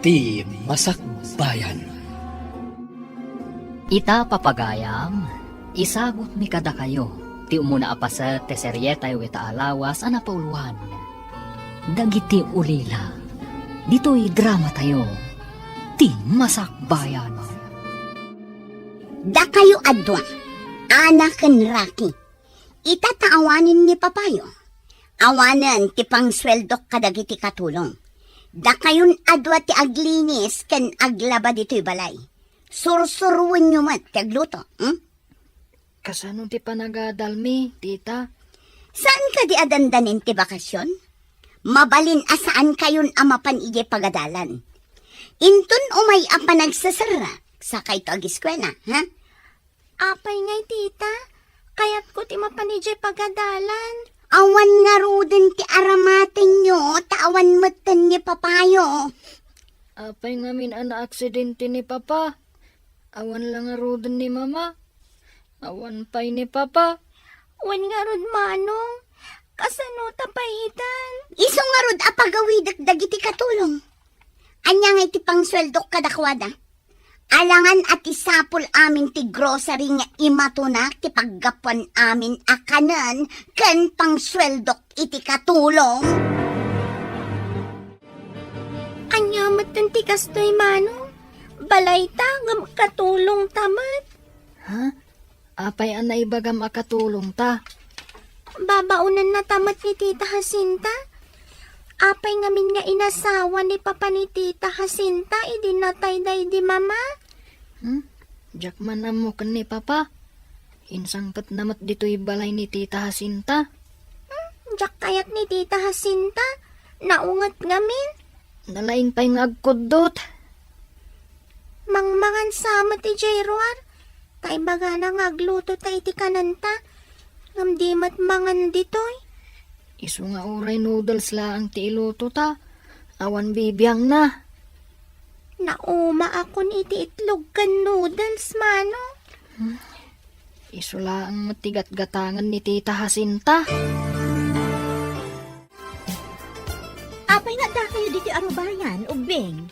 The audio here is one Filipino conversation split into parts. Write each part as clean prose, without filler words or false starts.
ti Masakbayan. Ita papagayam, isagot mi kada kayo, ti umuna apasa te seryeta yu ita alawas anapauluan. Dagiti ulila, dito'y drama tayo, ti Masakbayan. Da kayo adwa, anak ken Raki. Itataawanin ni papayo. Awanan ti pangsweldok kadagiti katulong. Da kayon adwa ti aglinis ken aglaba dito'y balay. Sursuruin nyo mat ti agluto. Kasano ti panagadalmi, tita? Saan ka di adandanin ti bakasyon? Mabalin asaan kayon amapan ije pagadalan. Intun umay apa nagsasara sa kay to agiskwela, ha? Apay ngay, tita. Kaya't ko ti mapanijay pagadalan. Awan nga ruden ti aramaten nyo, tawan matan ni papayo. Apay ngamin ana aksidente ni papa. Awan lang nga roden ni mama. Awan pay ni papa. Wan nga rod manong. Kasano tapaitan. Iso nga rod apagawidak dagiti katulong. Anya nga iti pangsweldok kadakwada. Alangan at isapol amin ti grocery nga imatunak ti paggapuan amin akanan ken pangsweldok iti katulong. Anya matan ti kastoy manong. Balay ta ngam katulong tamat. Ha? Apay anay bagam akatulong ta. Babaunan na tamat ni Tita Jacinta. Apay ngamin nga inasawa ni Papa ni Tita Jacinta, idinatay day di mama. Diyak man mo kan ni papa. Insangpat namat dito'y balay ni tita Jacinta. Diyak kayat ni Tita Jacinta, naungat ngamin. Nalaing pa'y ngagkudot. Mangmangan sama ti Jairoar, kay baga na ngagluto ta iti kananta, ngam di mat mangan ditoy. Isu nga uray noodles laang ti iluto ta. Awan bibiyang na. Nauma akon iti itlog kan noodles, mano. Isu laang matigat-gatangan ni tita Jacinta. Apay nga da kayo dito arubayan, ubing.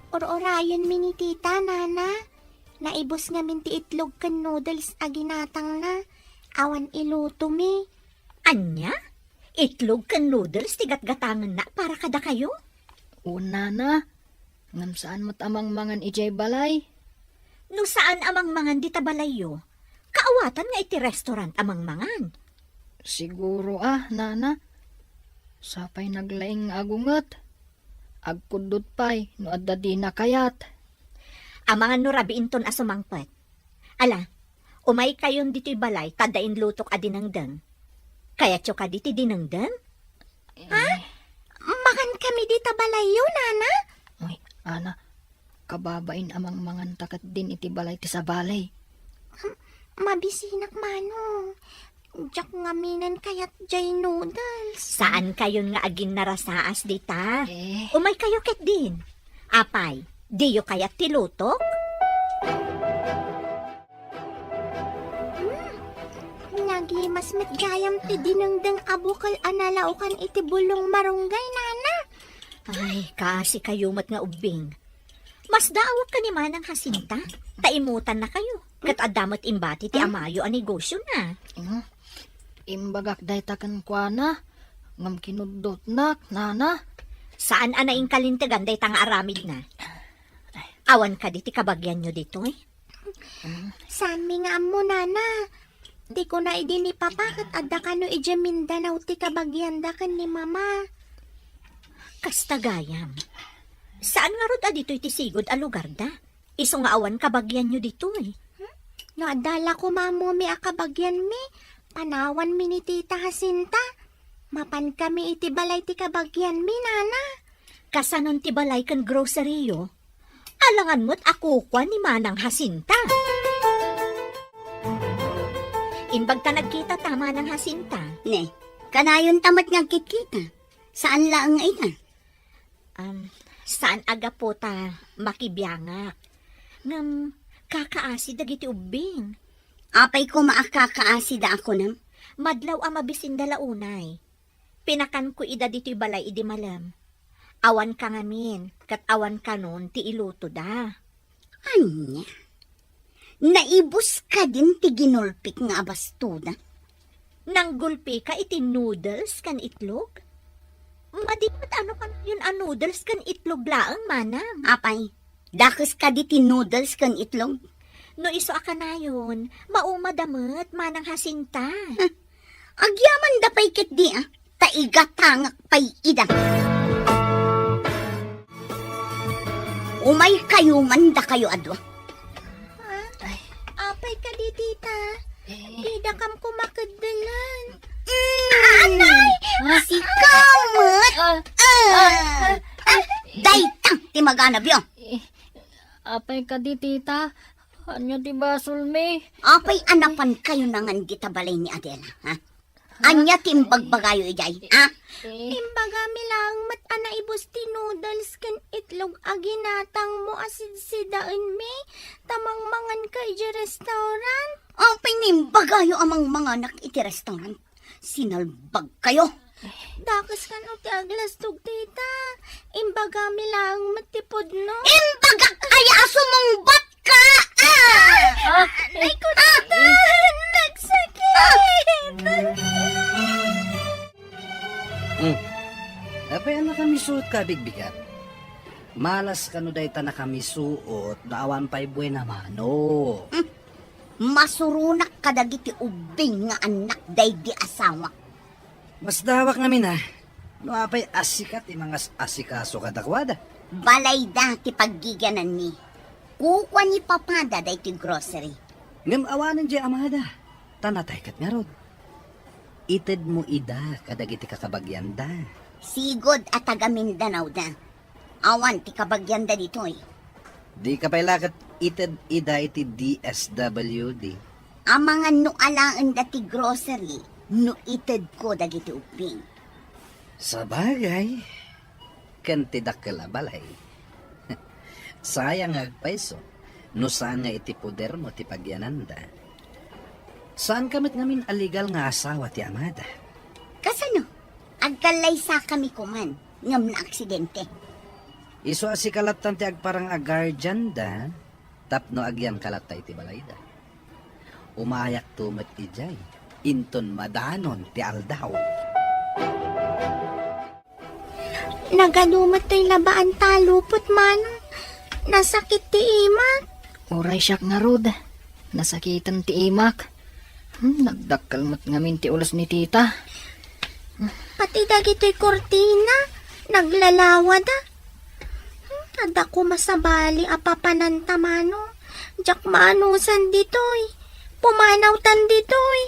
Or-orayon mi ni tita, nana. Naibos ngamin ti itlog kan noodles aginatang na. Awan iluto mi. Anya? Itlog kan noodles tigat-gatangan na para kada kayo? Una na. Ngam saan mat amang mangan ijay balay? No saan amang mangan di tabalayo? Kaawatan nga iti restaurant amang mangan. Siguro nana. Sapay naglaing agungat. Agkudot pa'y no adda di na kayat. Amangan no rabiinton asumangpet. Ala, umay kayon dito'y balay tadain lutok adinangdang. Kaya tyo ka diti dinangdang? Ha? Makan kami di tabalayo, nana? Uy, ana, kababain amang mangan takat din iti balay ti sa balay. Mabisinak, mano. Diyak ngaminan kayat jay noodles. Saan kayon nga agin narasaas dita? Eh, Umay kayo ket din. Apay, diyo kayat tilutok? Nagi mas matgayam ti dinangdang abukal analaukan iti bulong marunggay, nana. Ay, kasi kayo mat nga ubing. Mas daawag ka ni Manang Jacinta. Taimutan na kayo. Kat adamat imbati ti amayo a negosyo na. imbagak day takan kwa na. Ngam kinudot nak, nana. Saan anaing kalintagan day tanga aramid na? Awan ka diti kabagyan nyo dito eh. Saan mi nga mo, nana? Di ko na idi ni papa kat adda kano ije Mindanao ti kabagyan da kan ni mama. Kastagayam. Saan nga rod dito iti sigod a lugar da? Iso nga awan kabagyan nyo dito eh. No adala ko mamo mi akabagyan mi. Panawan mi ni Tita Jacinta. Mapan kami iti balay ti kabagyan mi, nana. Kasanon ti balay kan groceryo. Alangan mo't ako kwa ni Manang Jacinta. Imbag ka nagkita tama ng Jacinta. Ne, kanayon tamat nga kitkita. Saan laang nga ina? Saan aga po ta makibiyangak? Ngam, kakaasi dagiti ubing. Apay ko maakakaasida ako nam. Madlaw ang mabisin dala unay. Pinakan ko ida dito'y balay idi malam. Awan ka ngamin, kat awan ka nun, ti iluto da. Anya? Naibos ka din ti ginulpik nga abastuda. Nang gulpi ka iti noodles kan itlog? Madipat ano ka yun noodles kan itlog laang manang. Apay, dakes ka di ti noodles kan itlog. No iso ka na yun, maumadamot manang Jacinta. Agyaman da pay ket di taiga tangak pay ida. Umay kayo man da kayo adwa. Apay ka di, tita. Di da kam kumakadalan. Anay! Si kamot! Daytang ti maganab yo. Apay ka di, tita. Anyo ti basol me. Apay anapan kayo nangan di tabalay ni Adela, ha? Anya timbagbagayo ijay, ha? Imbaga milang mat ana ibos ti noodles kan itlog aginatang mo asid sidaan me. Tamang mangan ka iti restaurant. Apay nimbagayo amang mga anak iti restaurant. Sinalbag kayo. Dakas kan o ti aglastog, tita. Imbaga milang matipod no. Imbaga kaya sumungbat ka! Ay ko, tita. Nagsakit. Apay na kami suot ka, bigbigat. Malas ka no day ta na kami suot, daawan pa'y buena mano. Masurunak ka dagiti ubing nga anak day di asawa. Mas dawak namin ha. No apay asikat, mga asikaso kadakwada. Balay da ti paggiganan ni. Kukwa ni papada day ti grocery. Ngam awanan di amada. Tanatay kat nga rod. Ited mo ida, kadagiti kakabagyan da. Sigod at taga Mindanao da. Awan ti kabagyan da dito eh. Di ka pa'y lakat ited ida iti DSWD. Ang mga nualaan da ti grocery, nuited ko dagiti ubing. Sa bagay, kantidak kalabalay. Sayang agpaiso, no saan nga iti poder mo ti pagyananda. Saan kamit ngamin aligal nga asawa ti amada? Kasano? Agkalay sa kami kuman, ngam na aksidente. Iso asikalatan ti agparang agarjan da, tapno agyan kalatay ti balayda. Umayak tumat ijay, inton madanon ti aldaw. Nagadumat to'y labaan talupot man. Nasakit ti imak. Uray siyak nga rod. Nasakitan ti imak. Nagdakkalmat ngamin ti ulos ni tita. Pati dagito'y kortina. Naglalawa da. Ada ko masabali apapananta mano. Jak maanusan dito'y. Pumanawtan dito'y.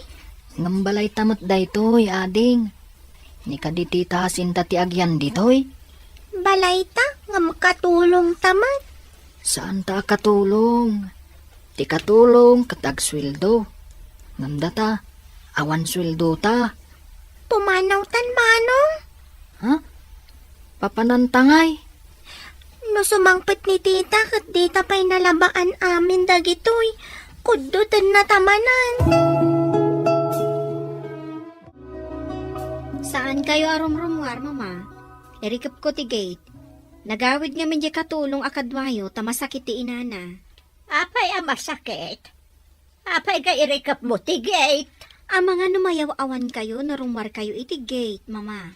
Ngambalay tamat daytoy, ading. Ni ka di tita Jacinta ti agyan ditoy. Balayta nga makatulong taman. Saan ta katulong? Ti katulong katag sweldo. Ngamdata, awan sweldo ta. Pumanawtan manong. Ha? Papanantangay. No sumangpit ni tita kat dita pa'y nalabaan amin dagitoy. Kudutan na tamanan. Saan kayo arumrumwar, mama? Erikap ko ti gate. Nagawid nga medya katulong akadwayo, tamasakit ti inana. Apay ang masakit. Apay ka irikap mo ti gate. Ang mga numayaw-awan kayo, narumwar kayo iti gate, mama.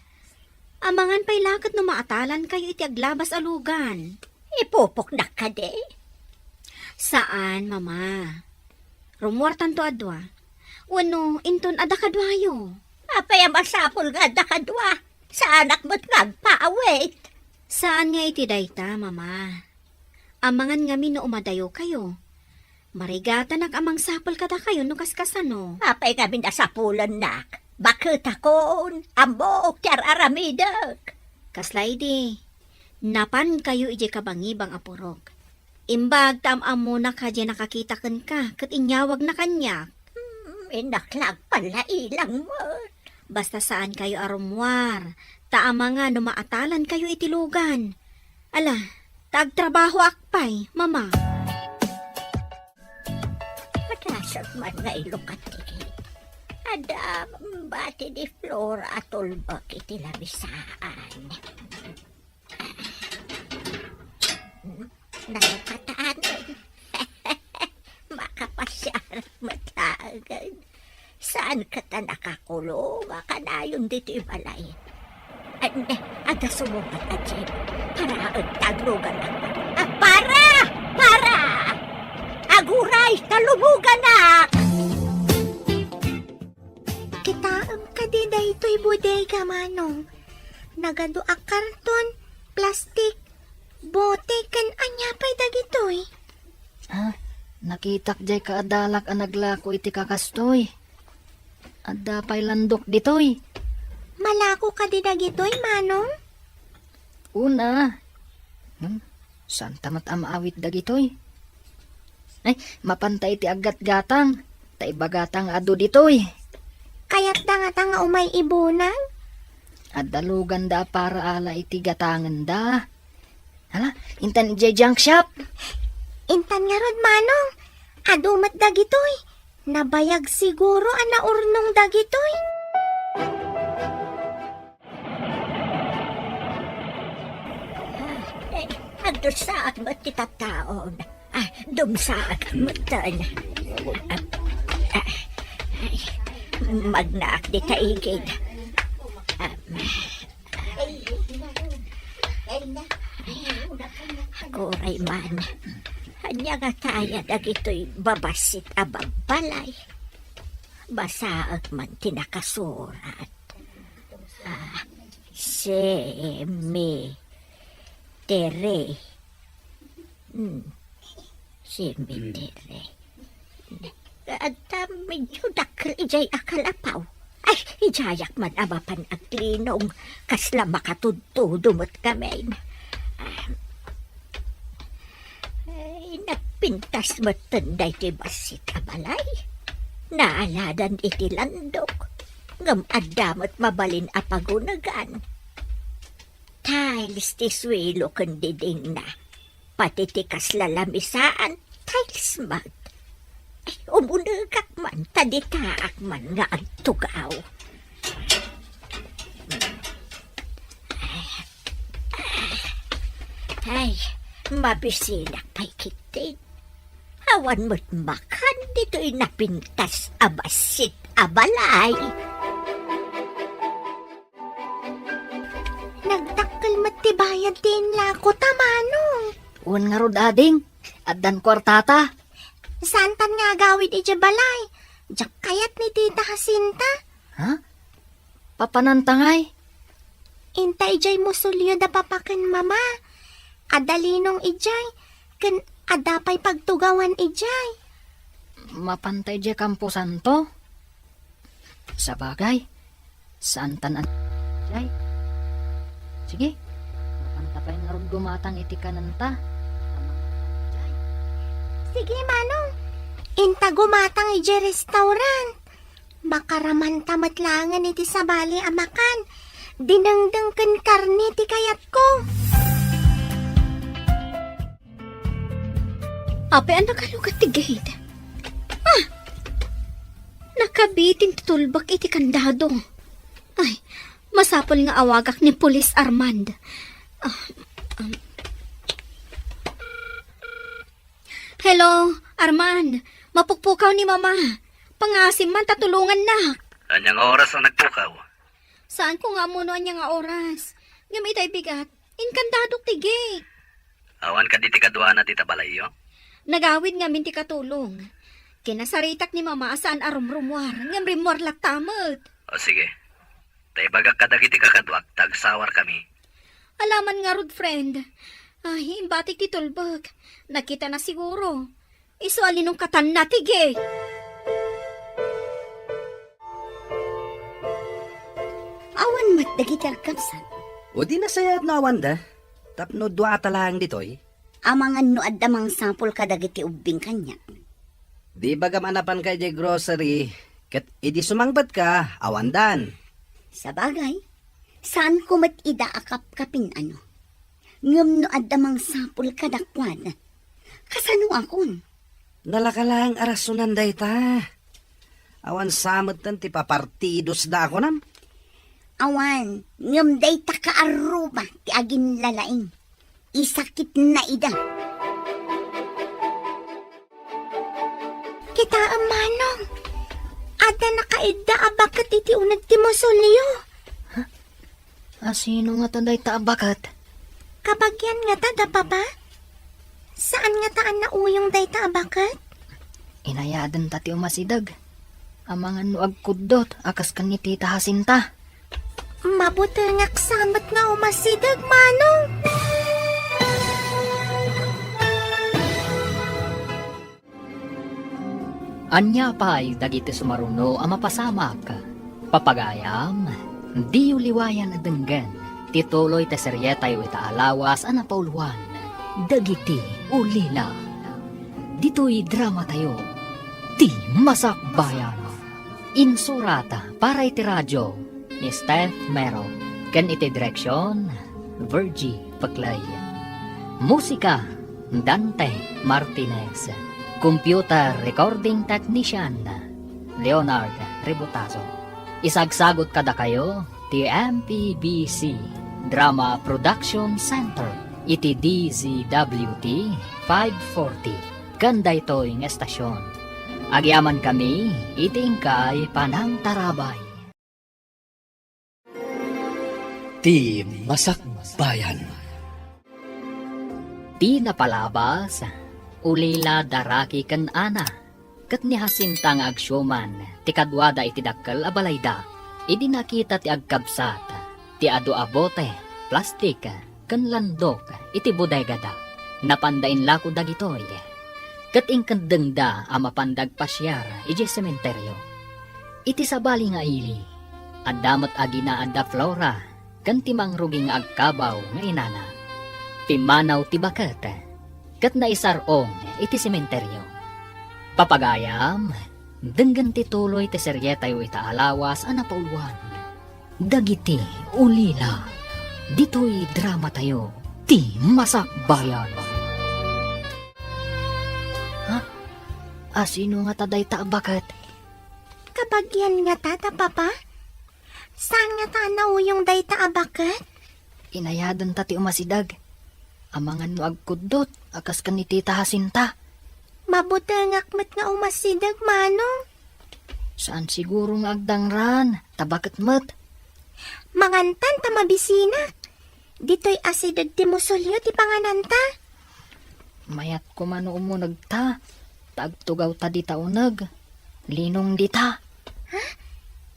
Amangan pa'y lakat no maatalan kayo iti aglabas alugan. Ipupok na ka de. Saan, mama? Rumwar tanto adwa. Wano, inton ada kadwayo. Apay ang masapol nga dakadwa. Sa anak mo't nagpaawit. Saan nga iti dayta, mama? Amangan nga no umadayo kayo. Marigatan amang sapol kada kayo no kaskasano. Apay kami nasapulan nak. Bakit akon? Ambok tiar aramidak. Kaslay napan kayo ije kabangibang apurok. Imbag tamam mo na kadya nakakita kan ka, kat inyawag na kanya. Inaklag pala ilang mo. Basta saan kayo arumwar, taama nga numaatalan kayo itilugan. Ala, tagtrabaho akpay, mama. Matasag man nga ilukatigit. Ada bati di Flora at ulbak iti labisaan. nakataan. Makapasyarang matagan. Saan ka ta nakakulong? Kanayon dito ibalay. Aga sumukat at Jim. Para ang taglugan na. Para! Para! Aguray! Talumugan na! Kitaam ka di daytoy bodega manong. Nagado a karton, plastik, bote kan anya pay dagitoy. Nakitak jay kaadalak ang naglako iti kakastoy. Adda pay landok ditoy. Malako ka di dagitoy manong. Una. Saan tamat amaawit dagitoy? Ay, mapantay ti agat-gatang. Taibagatang ado ditoy. Kaya't nga umay ibunang. At dalugan da para ala iti gatangan da. Hala, intan iti junk shop. Intan nga rod manong. Adumat dagitoy. Nabayag siguro ana urnong dagitoy. Agdusaak mo titataon. Dumsaak mo tan. Magnaak di taigid. Kuray man. Hanya nga taya dagito'y babasit abagbalay. Basaag man tinakasurat. Cemetery. Cemetery. At medyo dakil ijay akalapaw. Ay, ijayak man abapan at linong kasla makatudtudumot kami. Ay, napintas mo tunday ti basit abalay. Naaladan iti landok. Ngam adamot mabalin apagunagan. Tiles ti swilo kundi ding na. Pati ti kaslalamisaan, tiles mat. Ay, umunagak man, taditaak man nga ang tugaw. Ay, mabisinak pa'y kitin. Awan mo't makan dito'y napintas abasit abalay. Nagdakkel matibayad din lako tamanong. Uwan nga rod ading. Addan kwartata. Santan nga gawid iti balay. Diyak kayat ni Tita Jacinta. Ha? Papanantangay? Inta ijay musulyo da papakin mama. Adalinong ijay. Ken adapay pagtugawan ijay. Mapantay di Campo Santo. Sa bagay, saan tanan jay? Sige, mapantapay nga ron gumatang iti kananta. Sige manong. Inta gumatang ijay restaurant. Makaraman tamatlangan iti sabali amakan. Dinangdang ken karne ti kayat ko. Ape, anak kalugat ti gate. Nakabitin ti tulbak iti kandado. Ay, masapol nga awagak ni Pulis Armand. Hello, Armand. Mapukpukaw ni Mama. Pangasim man, tatulungan na. Anyang oras ang nagpukaw? Saan ko nga muna niya nga oras? Gamit ay bigat. Inkandado ti gate. Awan ka diti kadwa na tita balayo? Nagawid nga minti katulong. Kinasaritak ni Mama saan arumrumwar. Ngam rimwar laktamot. O sige, tay bagak kadagiti kakadwak, tagsawar kami. Alaman nga rod, friend. Ay, imbatik ti tulbag. Nakita na siguro. Iso alinong katan na tige. Awan mat dagiti agkapsan. O di nasayat na awan da. Tapno dua atalang ditoy. Amangan no addamang sampol kadagiti ubing kanya. Di baga manapan kay di grocery. Kat idi sumangbat ka, awandan. Sa bagay, saan ko mat ida akap kapin ano? Ngam no addamang sampol kadakwan. Kasano akon? Nalakalang arasunan day ta. Awan samot tan ti papartidos da ako nam. Awan, ngam day ta kaaruba ti agin lalaing. Isakit na ida. Kaida abakat iti unag ti Musolyo. Asino nga taday taabakat? Kabagyan nga ta da papa? Saan nga taan na uyong day ta abakat? Inayadan tati umasidag. Amangan no agkudot, akas kan ni Tita Jacinta. Mabuti nga ksamat nga umasidag, manong. Anya pa'y dagiti sumaruno ang mapasamak. Papagayam, di uliwayan adenggan. Tituloy te seryetay ita alawas ang napauluan. Dagiti ulila. Dito'y drama tayo. Ti masakbayan. Insurata para iti radyo ni Steph Mero. Kan iti direksyon, Virgie Paclay. Musika, Dante Martinez. Computer Recording Technician, Leonard Ributaso. Isagsagot kada kayo, ti MPBC Drama Production Center, iti DZWT 540. Ganda ito yung estasyon. Agyaman kami, itingkay panang tarabay. Ti Masakbayan. Di napalabas, ulila daraki kan ana. Kat ni Jacinta nga agsyuman, ti kadwada iti dakkel a balayda. Idi nakita ti agkabsat, ti adu abote, plastik, kan landok, iti bodegada. Napandain lako dagitoy. Kat ingkandengda a mapandag pasyar, iti sementeryo. Iti sabali nga ili, adamat agina adda flora, kan timang ruging agkabaw nga inana. Pimanaw ti baket, kat naisarong iti sementeryo. Papagayam, denggan tituloy ti seryetayo ita alawas a napauluan. Dagiti ulila, dito'y drama tayo, ti masakbayan. Ha? Asino nga taday taabakat? Kabagyan nga ta, papa? Saan nga ta na uyong day ta abakat? Inayadan tati umasidag. Amangan no agkudot, akas kan ni Tita Jacinta. Mabuti nga akmat nga umasidag, manong. Saan siguro nga agdangran, tabakat mat. Mangantan ta mabisina. Dito'y asidad ti Musolyo ti pangananta. Mayat ko man umunag ta, tagtugaw ta di taunag. Linong di ta.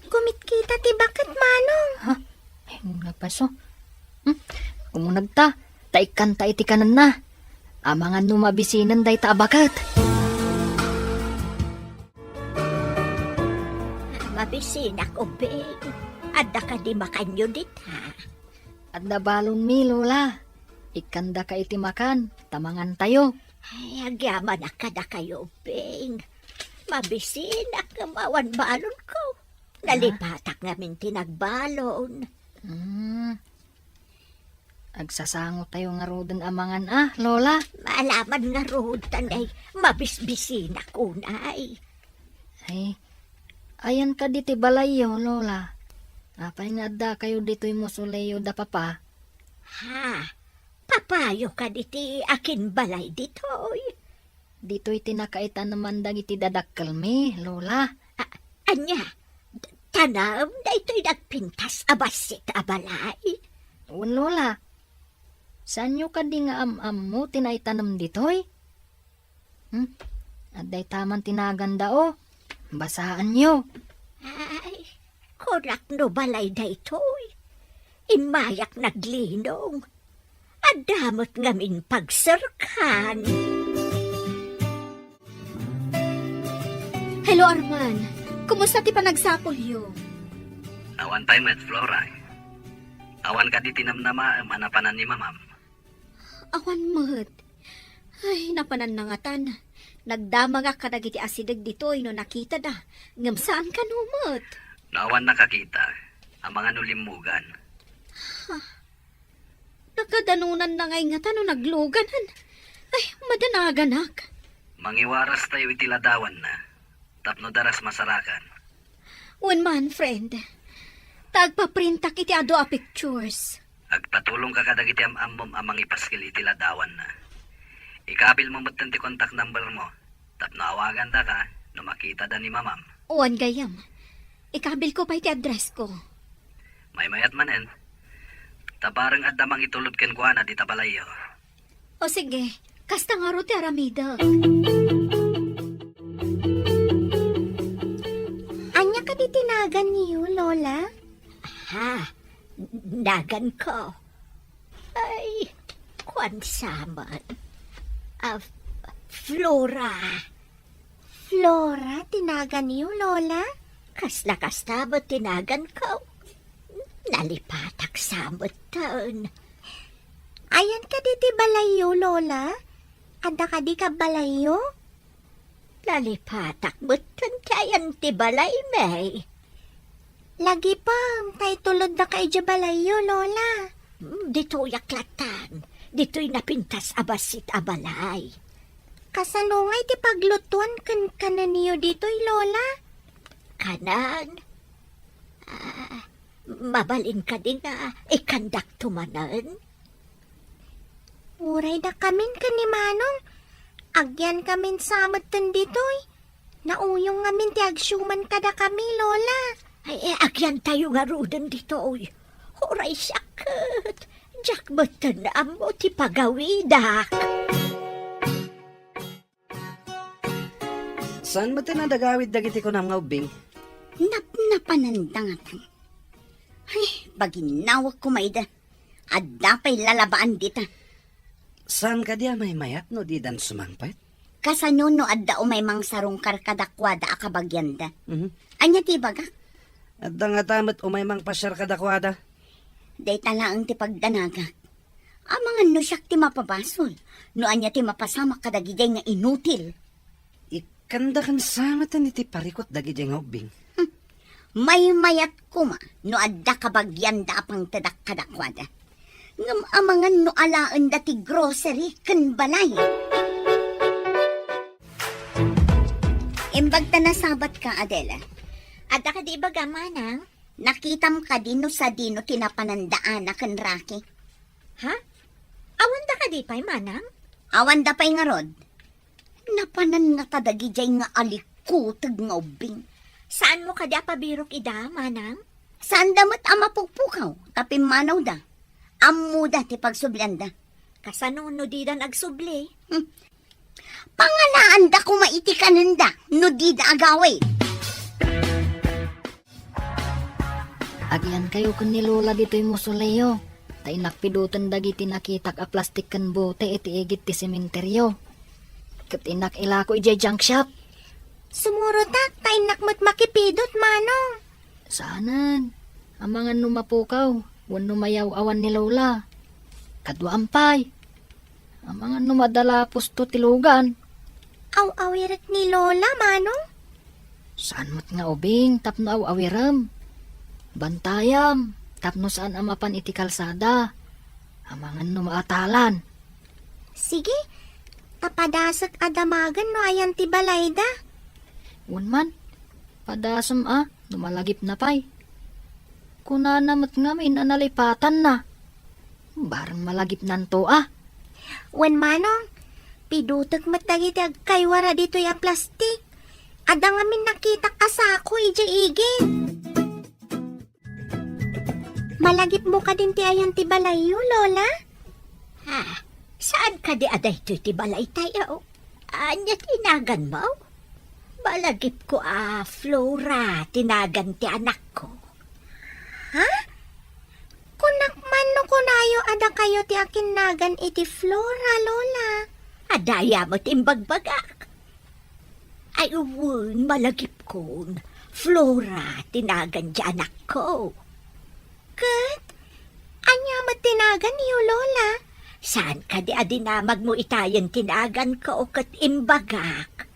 Gumit kita ti bakat, manong. Ay, nagpaso. Umunag ta, taikan ta iti kanan na. Amangan numabisinan day taabakat. Mabisinak ubing. Adda ka di makanyo dit ha. At nabalon mi, Lola. Ikanda ka iti makan, tamangan tayo. Ay, agyaman na kada kayo ubing. Mabisinak nga mawan balon ko. Nalipatak ngamin tinagbalon. Agsasango tayo nga rodan amangan Lola. Malaman nga rodan ay mabisbisinak unay. Ay, ayan ka diti balayo, Lola. Apay nga da kayo dito'y musuleyo da papa. Ha? Papayo ka diti akin balay ditoy. Dito'y tinakaitan naman dagiti dadakkel mi, Lola. Anya, tanam na ito'y nagpintas abasit abalay. Lola, saan nyo ka di nga am mo tinaitanam dito'y? Aday taman tinaganda basaan nyo. Ay, kurak no balay da ito'y. Imayak naglinong. Adamot ngamin pagsarkan. Hello, Arman. Kumusta ti panagsapolyo? Awan tayo met Flora. Awan ka di tinamnama manapanan ni mamam. Awan mat. Ay, napananangatan. Nagdama nga ka nagiti asidag dito no nakita da. Ngam saan ka numot? Nawan nakakita ang mga nulimugan. Nakadanunan na ngay nga no nagluganan. Ay, madanaganak. Mangiwaras tayo itiladawan na. Tapno daras masarakan. One man, friend. Tagpaprintak iti ado a pictures. Agpatulong ka kadagiti amom amang ipaskil itiladawan na. Ikabil mo mutan ti contact number mo. Tapno awagan da ka no makita da ni mamam. Uwan gayam. Ikabil ko pa iti address ko. May mayat manen. Tabarang adamang itulod ken kuana di tabalayo. O sige, kasta nga ro ti aramida. Anya ka di tinagan niyo, Lola? Ha, nagan ko. Ay, kwan saman. Flora. Flora, tinagan niyo, Lola? Kasla mo tinagan ko. Nalipatak samot taon. Ayan ka di ti balayo, Lola? Ada ka di ka balayo? Nalipatak mo tayan ti balay may. Lagi pa, tay tulod na kay di balayo, Lola. Dito'y aklatan. Dito'y napintas abasit abalay. Kasanungay ti paglutuan kan kanan niyo dito'y, Lola. Kanan. Mabalin ka din nga ikandak tumanan. Uray da kamin ka ni Manong. Agyan kamin samot tan dito'y. Nauyong ngamin ti agsyuman kada kami, Lola. Ay, agyan tayo nga rudan dito, oy. Huray sakit. Jack batan mo ti pagawidak. Saan mo tinadagawid dagiti ko na mga ubing? Napanandangatan. Ay, baginawag ko maida. Adda pa'y lalabaan dita. Saan ka diya may mayat no di dan sumangpet? Kasano no adda o may mang sarong karkadakwada akabagyanda. Mhm. Anya ti baga? At nga tamat umay mang pasyar kadakwada. Day talaang ti pagdanaga. Amangan no siyak ti mapabasol. No anya ti mapasama kadagiday nga inutil. Ikanda kan samatan iti parikot dagiti nga ubing. May mayat kuma no adda kabagyanda apang tadak kadakwada. Ngam amangan no alaan dati grocery kan balay. Imbag ta nasabat ka, Adela. Ada ka di ba gamanang? Nakitam ka dino sa dino tinapanandaan na kan Rocky. Ha? Awan da ka di pa'y manang? Awan da pa'y nga rod. Napanan nga tadagijay nga alikutag nga ubing. Saan mo ka di pabirok ida, manang? Saan damot ama pugpukaw, tapi manaw da. Ammo da ti pagsublanda. Kasano no di dan agsubli? Pangalaan da kumaitikanan da, no di da agaway. Agyan kayo kan ni Lola dito'y musuleyo. Tay nakpidutan dagiti nakitak a plastik kan bote iti igit ti sementeryo. Kat inak ilako ijay junk shop. Sumurutak, tainak mo't makipidot, Manong. Saanan? Amangan numapukaw. Wan numayaw awan ni Lola. Kadwa ampay. Amangan numadala pusto tilugan. Aw-awirat ni Lola, Manong. Saan mo't nga ubing tapno aw-awiram. Bantayam tapno saan amapan iti kalsada. Amangan numaatalan. Sige, tapadasak adamagan no ayan ti balayda. Wan man, padasam numalagip na pay. Kuna namat nga may nanalipatan na. Barang malagip nanto Wen Manong, pidutag matagiti agkaywara dito yung plastik. Ada nga min nakita kasako ija-igin. Malagip mo ka din ti ayan ti balayo, Lola? Ha, saan ka di aday ti balay tayo? Anya tinagan mo? Balagip ko Flora, tinagan ti anak ko. Ha? Kunak man no kunayo ada kayo ti akinagan iti Flora, Lola. Adaya mo timbagbagak. Ay uwun, malagip ko. Flora, tinagan ti anak ko. Kat, anya matinagan niyo, Lola? Saan ka di adinamag mo itayan tinagan ko kat imbagak?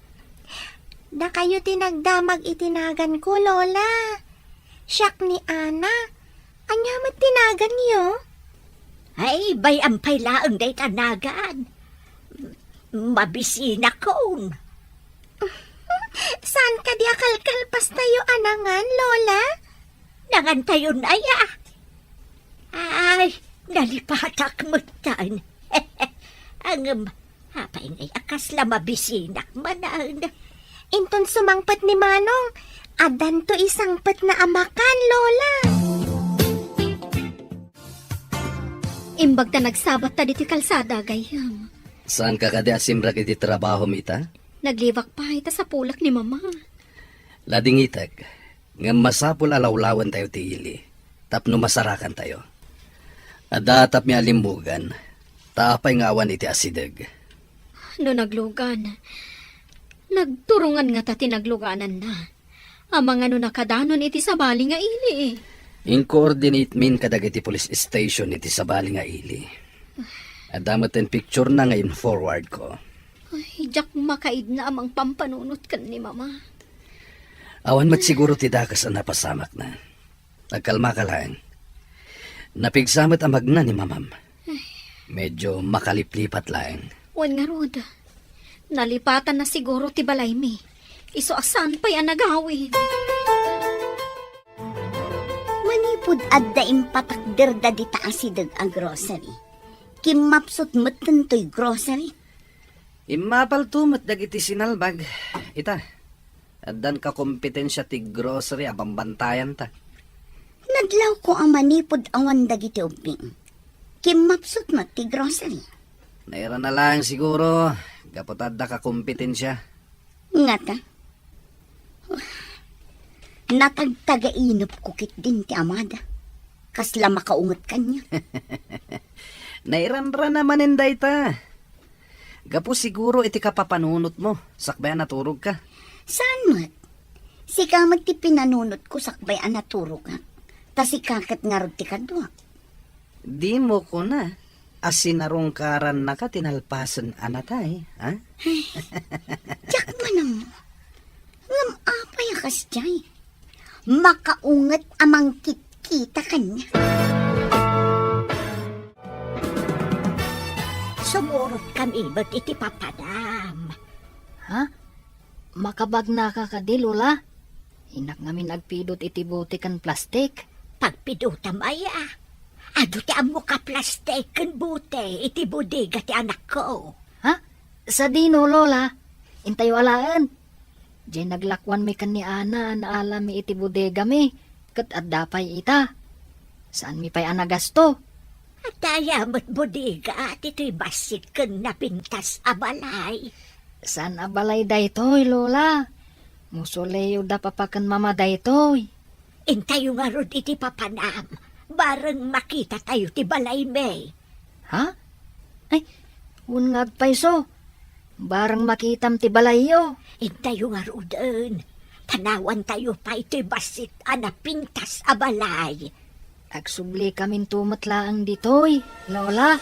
Da kayo tinagdamag itinagan ko, Lola. Siyak ni Ana. Anya matinagan niyo? Ay, bayampay laang day tanagan. Mabisina ko. Saan ka di akalkalpas tayo anangan, Lola? Nangantayon ay Ay, nalipatak mo tan. Ang hapay ngay akas la mabisinak manan. Inton sumangpat ni Manong, Adan to isang pet na amakan, Lola. Imbag ta nagsabat ta diti kalsada, gayam. Saan ka kada simrak iti trabaho mita? Naglibak pa ita sa pulak ni mama. Lading itag, nga masapul alawlawan tayo ti ili, tapno masarakan tayo. Adatap mi alimbugan, tapay nga awan iti asideg. No naglugan. Nagturungan nga ta tinagluganan na. Amang ano nakadanon iti sabali nga ili. In-coordinate min kadag iti police station iti sabali nga ili. Adamat ang picture na ngayon forward ko. Ay, jak makaid na amang pampanunot kan ni mama. Awan mat siguro ti dakas ang napasamak na. Nagkalma ka lang. Napigsamat ang magna ni mamam. Medyo makaliplipat lang. Wan nga rod. Nalipatan na siguro ti balay mi. Iso asan pa'y ang nagawin. Manipod adda impatakder da di taasidag ang grocery. Kimapsot matan to'y grocery. Imapal tumat dagiti sinalbag. Ita, adan ka kompetensya ti grocery abambantayan ta. Nadlaw ko ang manipod awan dagiti ubing. Kimapsot mat ti grocery. Naira na lang siguro. Kapot adda ka kompetensya. Nga ta. Natagtagainop kukit din ti amada. Kasla makaungot kanya. Nairanra naman inday ta. Gapo siguro iti kapapanunot mo. Sakbayan naturog ka. Saan mat? Sika mat ti pinanunot ko sakbay ang naturog ka. Tas ikakat nga rod ti kadwa. Di mo ko na. Asinarong karan na ka tinalpasan anatay. Ha? Tiyak manang mo. Ngam apay akas jay. Makaungat amang kita kanya. Sumurot kami ba't iti papadam. Ha? Makabag na ka kadi, Lola? Hinak ngamin agpidot iti butikan plastik. Pagpidutam aya. Ado ti amo ka plastic kan bute iti bodega ti anak ko. Ha? Sa dino, Lola? Intayo alaan. Diyan naglakwan mi kan ni Ana na alam mi iti bodega mi. Kat addapay ita. Saan mi pa'y anagasto? At ayamat bodega at ito'y basit kan napintas abalay. Saan abalay daytoy, Lola? Musuleyo da papakan mama daytoy. Intayo nga rod iti papanam. Barang makita tayo ti balay may. Ha? Ay, unngag payso. Barang makitam ti balayo. Intayo nga rodon. Tanawan tayo pa ito'y basit anapintas abalay. Agsubli kamin tumatlaang ditoy, Lola.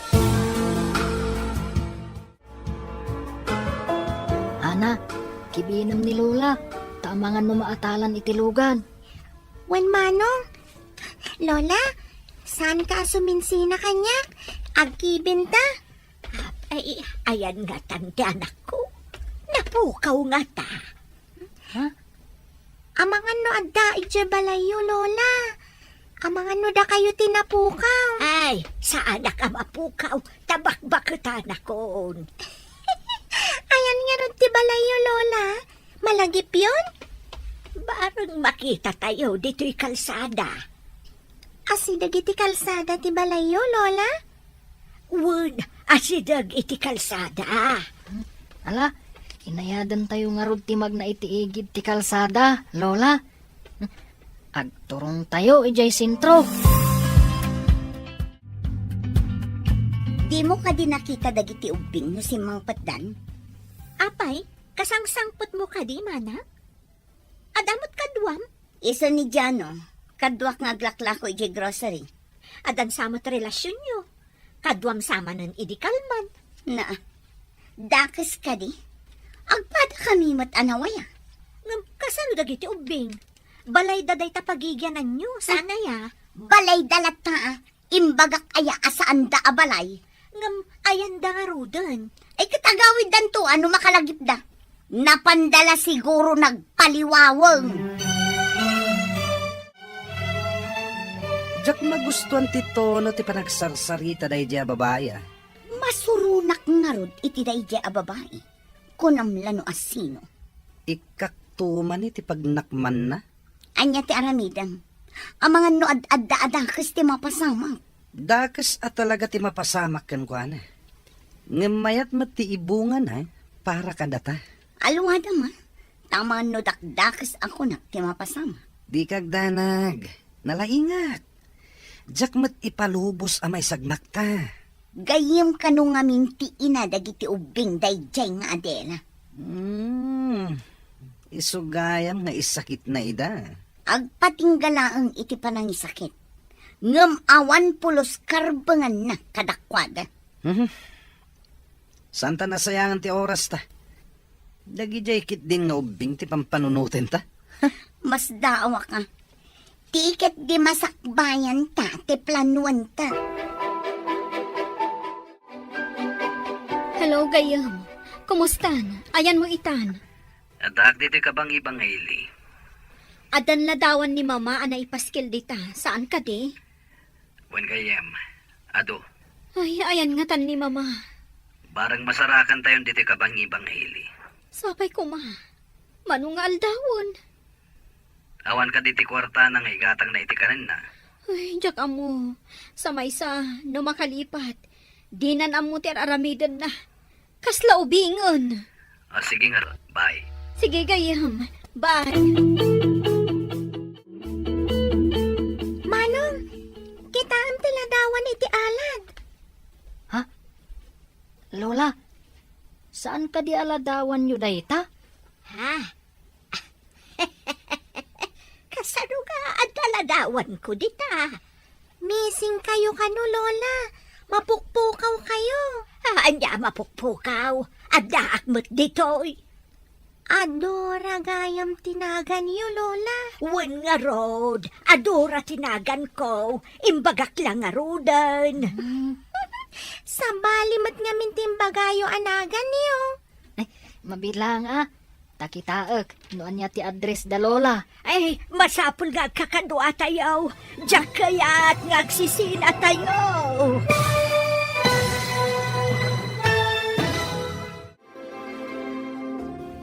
Ana, kibinam ni Lola. Tamangan mo maatalan itilugan. Wan manong. Lola, saan ka suminsina kanya? Agkibinta? Ay, ayan nga tante anak ko. Napukaw nga ta. Amangan no adda ije balayo, Lola. Amangan no da kayo tinapukaw. Ay, sa anak ang mapukaw, tabakbakot anak ko. Ayan nga ron ti balayo, Lola. Malagip yun? Barang makita tayo dito'y kalsada. Asidag iti kalsada ti balayo, Lola? Wun, asidag iti kalsada. Ala, inayadan tayo nga rod timag na itiigid ti kalsada, Lola. Agturong tayo, ijay sintro. Di mo ka din nakita dagiti ubing no si Mang Patdan? Apay, kasangsangpot mo ka di, mana? Adamot kadwam, Isa ni Jano, kadwak nga glaklako ije grocery. adan samot relasyon nyo. Kadwam sama ng idikalman. Na, dakes ka di? Agpada kami mat anawaya. Ngam, kasano dagiti ubing? Balay daday tapagigyanan nyo, sana ya. Balay dalat ta, imbagak aya asaan da abalay. Ngam, ayan da nga rudan. Ay katagawid dan to, ano makalagip da? Napandala siguro nagpaliwawang. Diyak magustuhan ti tono ti panagsarsarita day diya babaya. Masurunak nga rod iti da ije a babae. Kunam lano asino. Ikak tuman iti pagnakman na. Anya ti aramidang. Ang mga noad-adda-adakas ti mapasama. Dakas at talaga ti mapasamak kan kwa na. Ngamayat mati ibungan ha, para kadata. Aluwada ma. Tama no dakdakas ako na ti mapasama. Di kagdanag, nalaingat. Diyak mat ipalubos amay sagnak ta. Gayem kanu nga minti ina dagiti ubing dayjay nga Adela. Isugayam nga isakit na ida. Agpatinggalaang iti panangisakit. Ngem awan pulos karbangan na kadakwada. Santa nasayangan ti oras ta. Dagi jay kit din nga ubing ti pampanunutin ta. Mas daawa ka. Tiket di masakbayan ta, ti planuan ta. Hello, Gayam. Kumustan? Ayan mo itan. Adak diti ka bang ibang Hailey? Adan ladawan ni Mama ana ipaskil dita. Saan ka di? Wen gayem, ado, Ay, ayan nga tan ni Mama. barang masarakan tayon diti ka bang ibang Hailey. Sapay ko ma. Mano nga aldawon? Awan ka diti kwarta nang igatang na iti kanan na. Ay, jak amo. Sa maysa, no makalipat. Dinan amo ti aramidan na. Kasla ubingon. Sige nga, bye. Sige, Gayam. Bye. Manong, kita ang tiladawan iti alad. Lola, saan ka di aladawan nyo dayta? Ha? Kasano ka ang taladawan ko dita? Missing kayo kano, Lola. Mapukpukaw kayo. Anya mapukpukaw. Adda akmat ditoy. Adora gayam tinagan niyo, Lola. Wen nga rod. Adora tinagan ko. Imbagak lang nga rodan. Sa balimat nga mintimbagayo anagan niyo. Mabilang takitaek, noan niya ti address da Lola. Ay, masapul nga kakadua tayo. Diyak kaya't ngagsisina tayo.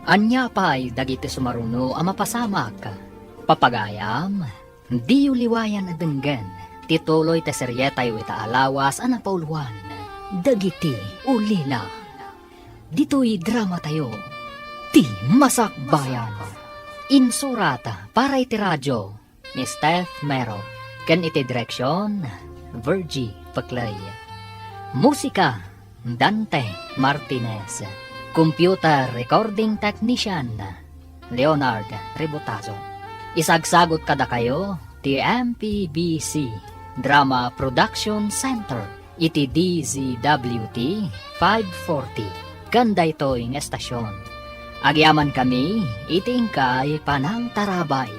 Anya pa'y dagiti sumaruno ang mapasamak. Papagayam, di uliwayan na denggan. Tituloy ta seryetay ita alawas ang napauluan. Dagiti ulila. Dito'y drama tayo. Ti Masakbayan. Insurata para iti radyo ni Steph Mero. Ken iti direksyon Virgie Paclay. Musika Dante Martinez. Computer recording technician Leonard Rebotazo. Isagsagot kada kayo ti MPBC Drama Production Center iti DZWT 540 kanda ito ing estasyon. Agyaman kami iting kay Panang Tarabay.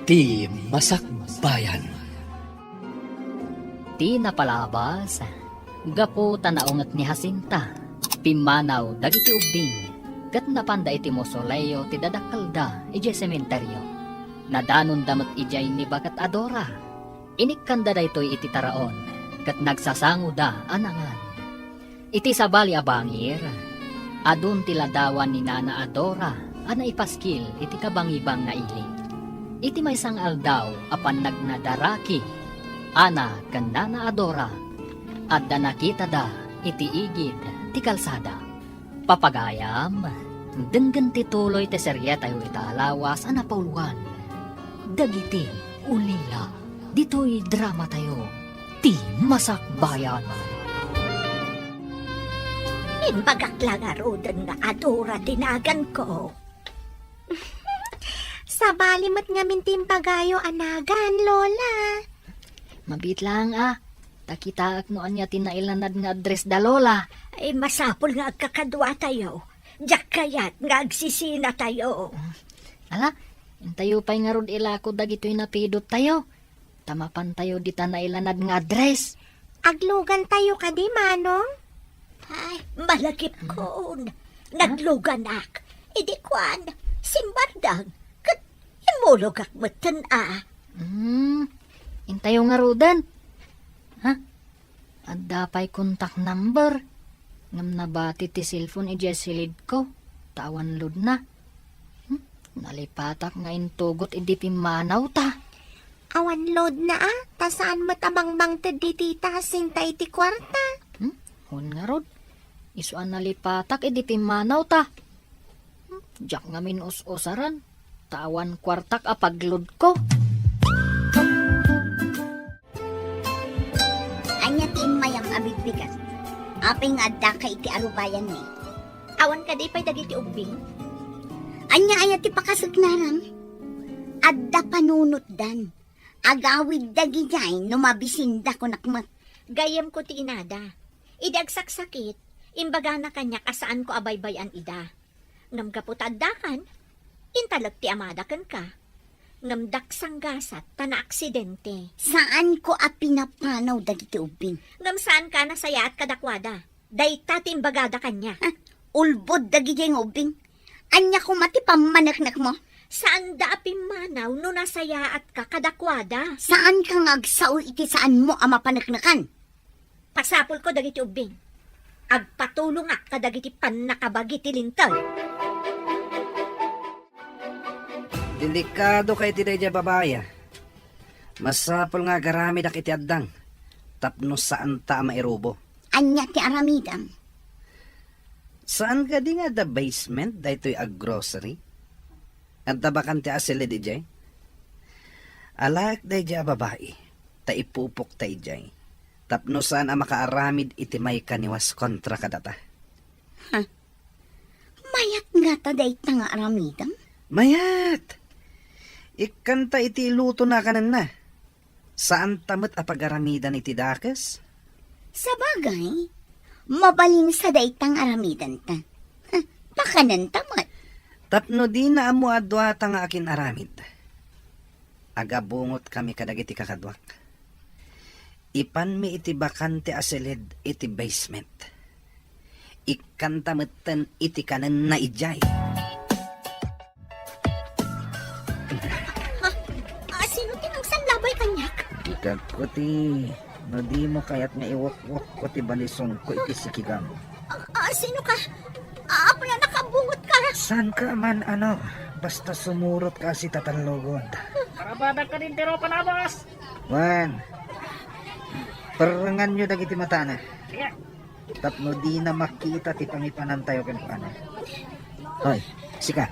Ti Masakbayan. Ti napalabas gapo tanaungat ni Jacinta, pimanaw dagiti ubing, kat napanda iti mosoleo ti dadakalda iti sementeryo. Nadanon damat ijay ni bagat Adora. Inikkanda da ito'y iti taraon, kat nagsasango da anangan. Iti sabali abangir, adun tiladawan ni Nana Adora, ana ipaskil iti kabangibang na ili. Iti may sang aldaw apan nagnadaraki, ana kan Nana Adora, at da nakita da iti igid ti kalsada. Papagayam, denggan tituloy ti seryeta yu italawas ang napauluan. Dagiti ulila, dito'y drama tayo, ti Masakbayan. Imbagak lang nga rodan nga Adora tinagan ko. Sa balimat nga mintimbagayo anagan, Lola. Mabit lang takitaak noan niya tinailanad nga address da Lola. Ay, masapul nga kakadwa tayo. Diyak kaya't ngagsisina tayo. Ala, intayo pa'y nga rod ilako dagito'y napidot tayo. Tamapan tayo di tanailanad nga address. Aglugan tayo ka di, Manong. Ay, malagip ko. Nagluganak. Idi kwan, simbardang. Kat imulog akmatan Intayo nga rodan. Adda pa'y contact number. Ngam nabati ti cellphone ije silid ko. Tawan lod na. Nalipatak nga intugot idi pimanaw ta. Awan load na ta saan matamang di tita Jacinta iti kwarta. Hun nga rod. Isuan nalipatak idi pimanaw ta. Jak nga minus-usaran. Tawan kwartak apaglod ko. Anya tin mayang abigbigan. Aping adda ka iti arubayan ni. Awan ka di pa'y dagiti ubing. Anya ti pakasagnaram. Adda panunot dan. Agawid dagi jay numabisinda ko nakmat. Gayam ko ti inada. Idagsaksakit, imbaga na kanya asaan ko abaybayan ida. Ngam kaput addakan, intalag ti amadakan ka. Ngam daksang gasat, tana aksidente. Saan ko apinapanaw dagiti ubing? Ngam saan ka nasaya at kadakwada. Dayta ti imbagada kanya. Ulbod dagi jay ubing. Anya ko mati pamanaknak mo? Saan da apimanaw no nasaya at ka kadakwada? Saan ka ngagsaw iti saan mo ama panaknakan? Pasapol ko dagiti ubing. Agpatulong ak kadagiti panakabagi ti lintag. Delikado kay ti dayjay babaya. Masapol nga garamid ak iti addang. Tapno saan ta mairubo. Anya ti aramidam. Saan ka di nga the basement daytoy ag grocery? At tabakan ti asili di jay? Alak dayjay babae. Ta ipupok ta ijay. Tapno saan ang makaaramid iti may kaniwas kontra kadata. Mayat nga ta dayta nga aramidam. Mayat! Ikanta iti luto na kanan na. Saan tamot apagaramidan iti dakes? Sa bagay, mabalin sa daytang aramidan ta. Pakanan tamat. Tapno di na amo adwa ta nga akin aramid. Agabungot kami kadagiti kakadwak. Ipan mi iti bakante asilid iti basement. Ikanta metten iti kanan na ijay. Sino tinangsan labay kanyak? Ikag ko ti, no di mo kayat nga iwak-wak ko ti balisong ko iti sikigam. Sino ka? Apa na nakabungot ka? San ka man basta sumurot ka si tatanlogod. Karabadag ka din tiro panabas. Wan, parangan nyo dagiti mata na. Sige. Tapno di na makita ti pangipanan tayo kan ano. Hoy, sika.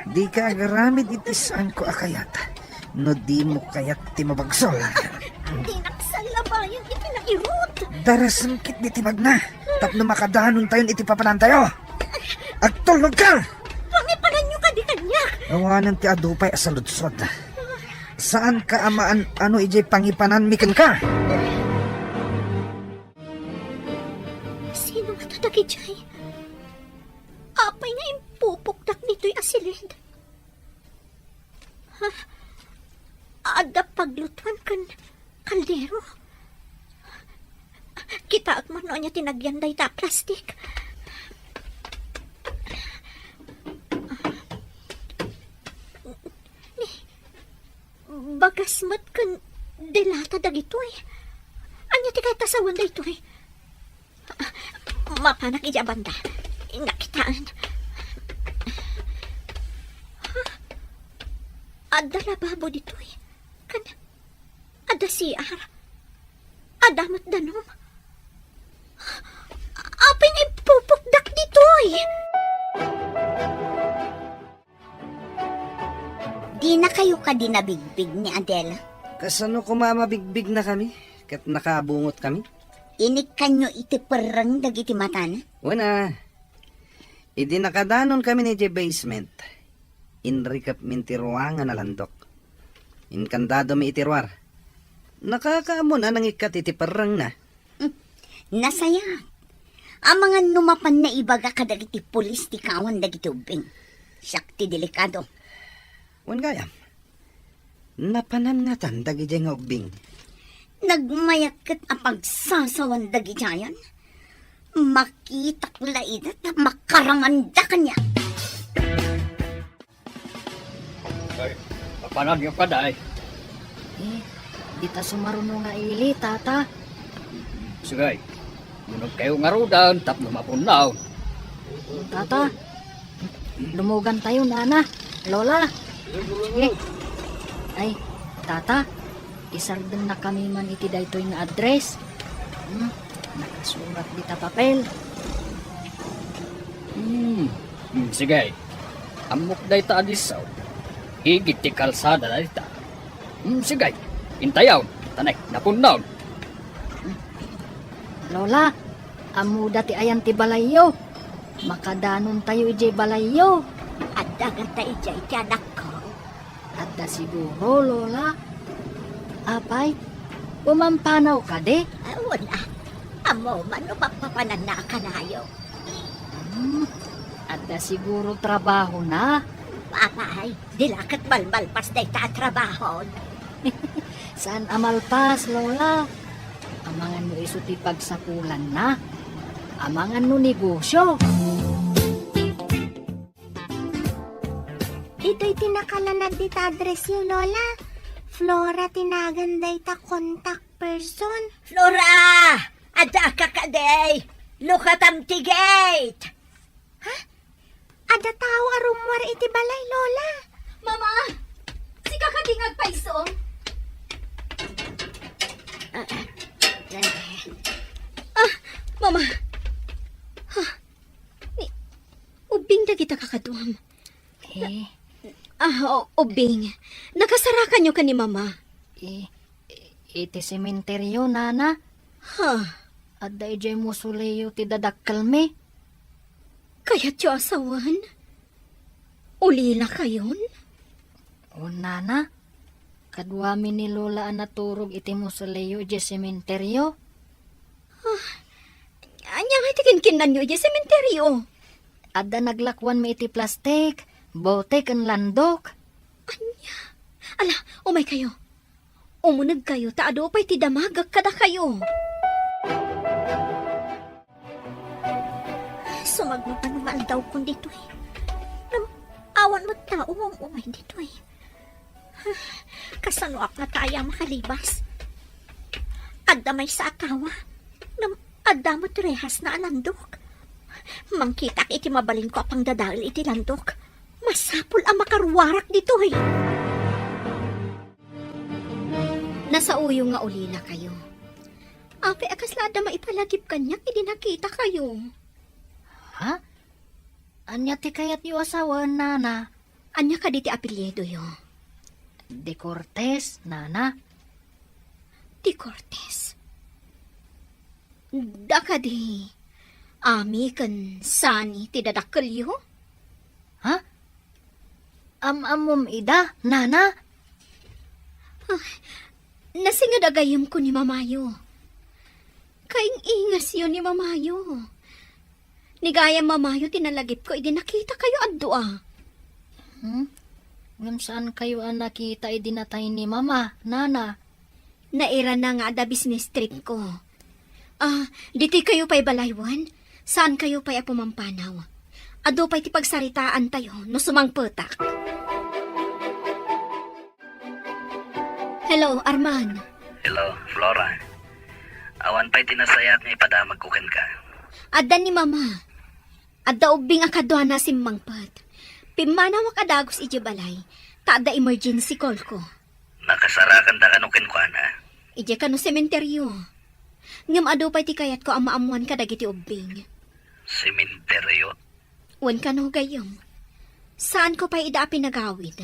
Di ka agaramid iti saan ko akayat. No di mo kayat ti mabagsol. Tinaksan labayan iti nairot. Darasang kit di tibag na. Tapno makadanon tayo iti papanan tayo. Agtulog ka! Pangipanan nyo ka di kanyak. Awanan ti adupay asaludsod. Saan ka amaan ijay pangipanan mikan ka? Sino nga tatagi jay? Apay nga impupukdak nito'y asilid. Ada paglutuan kan kaldero. Kita at mano niya tinagyan day ta plastik. Bagasmat kan delata dagitoy. Anya ti kay tasawan daytoy. Mapanak ija banda. Nakitaan. Ada lababo ditoy. Kan ada CR. Adamat danom. Aping ipupukdak ditoy. Di na kayo ka dinabigbig ni Adela. Kasano kumamabigbig na kami? Kat nakabungot kami? Inik kanyo iti perang dagiti matana. Wana. Idi nakadanon kami ni J basement. Inrikap mintiruangan na landok. Inkandado mi itirwar. Nakakaamon na nang ikat iti perang na. Nasaya. Ang mga numapan na ibaga kadagiti pulis ti kawan dagiti ubing. Siyak ti delikado. Wan gayam. Napananngatan dagiti nga ubing. Nagmayakit ang pagsasawan dagitayan. Makita ko lain at makaramanda kanya. Papanag yung paday. Di ta sumaruno nga ili, tata. Sige. Munog kayo nga rodan, tapno mapunaw. Tata, lumugan tayo, nana. Lola. Sige. Ay, tata, isardan na kami man iti daytoy nga address. Nakasurat di ta papel. Sige. Amok day ta adisaw. Higit ti kalsada day ta. Sige. Intayaw. Tanay, napunaw. Lola, amuda ti ayan ti balayo. Makadanon tayo ijay balayo. At dagat ta ijay ti anak ko. At da siguro, Lola. Apay, umampanaw ka de. Wala. Amo man no papapanan na kanayo. At da siguro trabaho na. Papay, dilakat balbal pas day ta trabaho. Saan amalpas, Lola? Amangan mo iso ti pagsapulan na. Amangan no negosyo. Ito'y tinakalanad di ta address yung Lola. Flora tinaganday ta contact person. Flora! Ada ka kaday! Lukatam ti gate! Ada tao arumwar iti balay, Lola. Mama! Si kakadingag pa iso. Mama! Ubing na kita kakaduam. Eh, Ubing. Nakasarakan nyo ka ni Mama. iti sementeryo, nana. At da ijay mo suleyo ti dadakkel me. Kaya't yung asawan? Ulila kayon? O, nana. Kadwami ni Lola ang naturog iti mo suleyo ijay sementeryo. Anya nga tikinkinan nyo yung sementeryo. At da naglakwan me iti plastik, bote kan landok. Ala, umay kayo. Umunag kayo, taado pa'y ti damagag kada kayo. Sumagmapanumal daw kung dito eh. Awan mo tao ang umay dito eh. Kasano ak na kaya makalibas. Adda may sa atawa. Adda mo trehas na alandok. Mangkitak iti mabalin ko apang dadal iti landok. Masapul ang makarwarak dito eh. Nasa uyo nga ulila kayo. Apay akaslada maipalagip kanyak, hindi nakita kayo. Ha? Anya ti kayat yu asawa, nana? Anya ka diti apelyedo yo? De Cortez, nana. Di Cortez. Daka di. Ami kan sani ti dadakkel yo? Ha? Amum ida, nana? Nasingad agayam ko ni Mamayo. Kaing ingas yun ni Mamayo. Nigaya Mamayo, tinalagip ko, idi nakita kayo addoa. Ngam saan kayo ang nakita idinatay ni mama, nana? Naira na nga da business trip ko. Diti kayo pa'y balaywan? Saan kayo pa'y apumampanaw? Ado pa'y ti pagsaritaan tayo, no sumangpetak. Hello, Arman. Hello, Flora. Awan pa'y tinasayat nga ipadamag kukin ka. Adda ni Mama. Adda ubing akadwa na simmangpat. Pimanaw akadagos iji balay. Taada emergency call ko. Nakasarakan ta kanukin ko na. Ije ka no sementeryo. Ngam ado pa'y ti kayat ko ang maamuan ka dagiti ubing. Sementeryo. Wan ka no gayong. Saan ko pa'y ida pinagawid?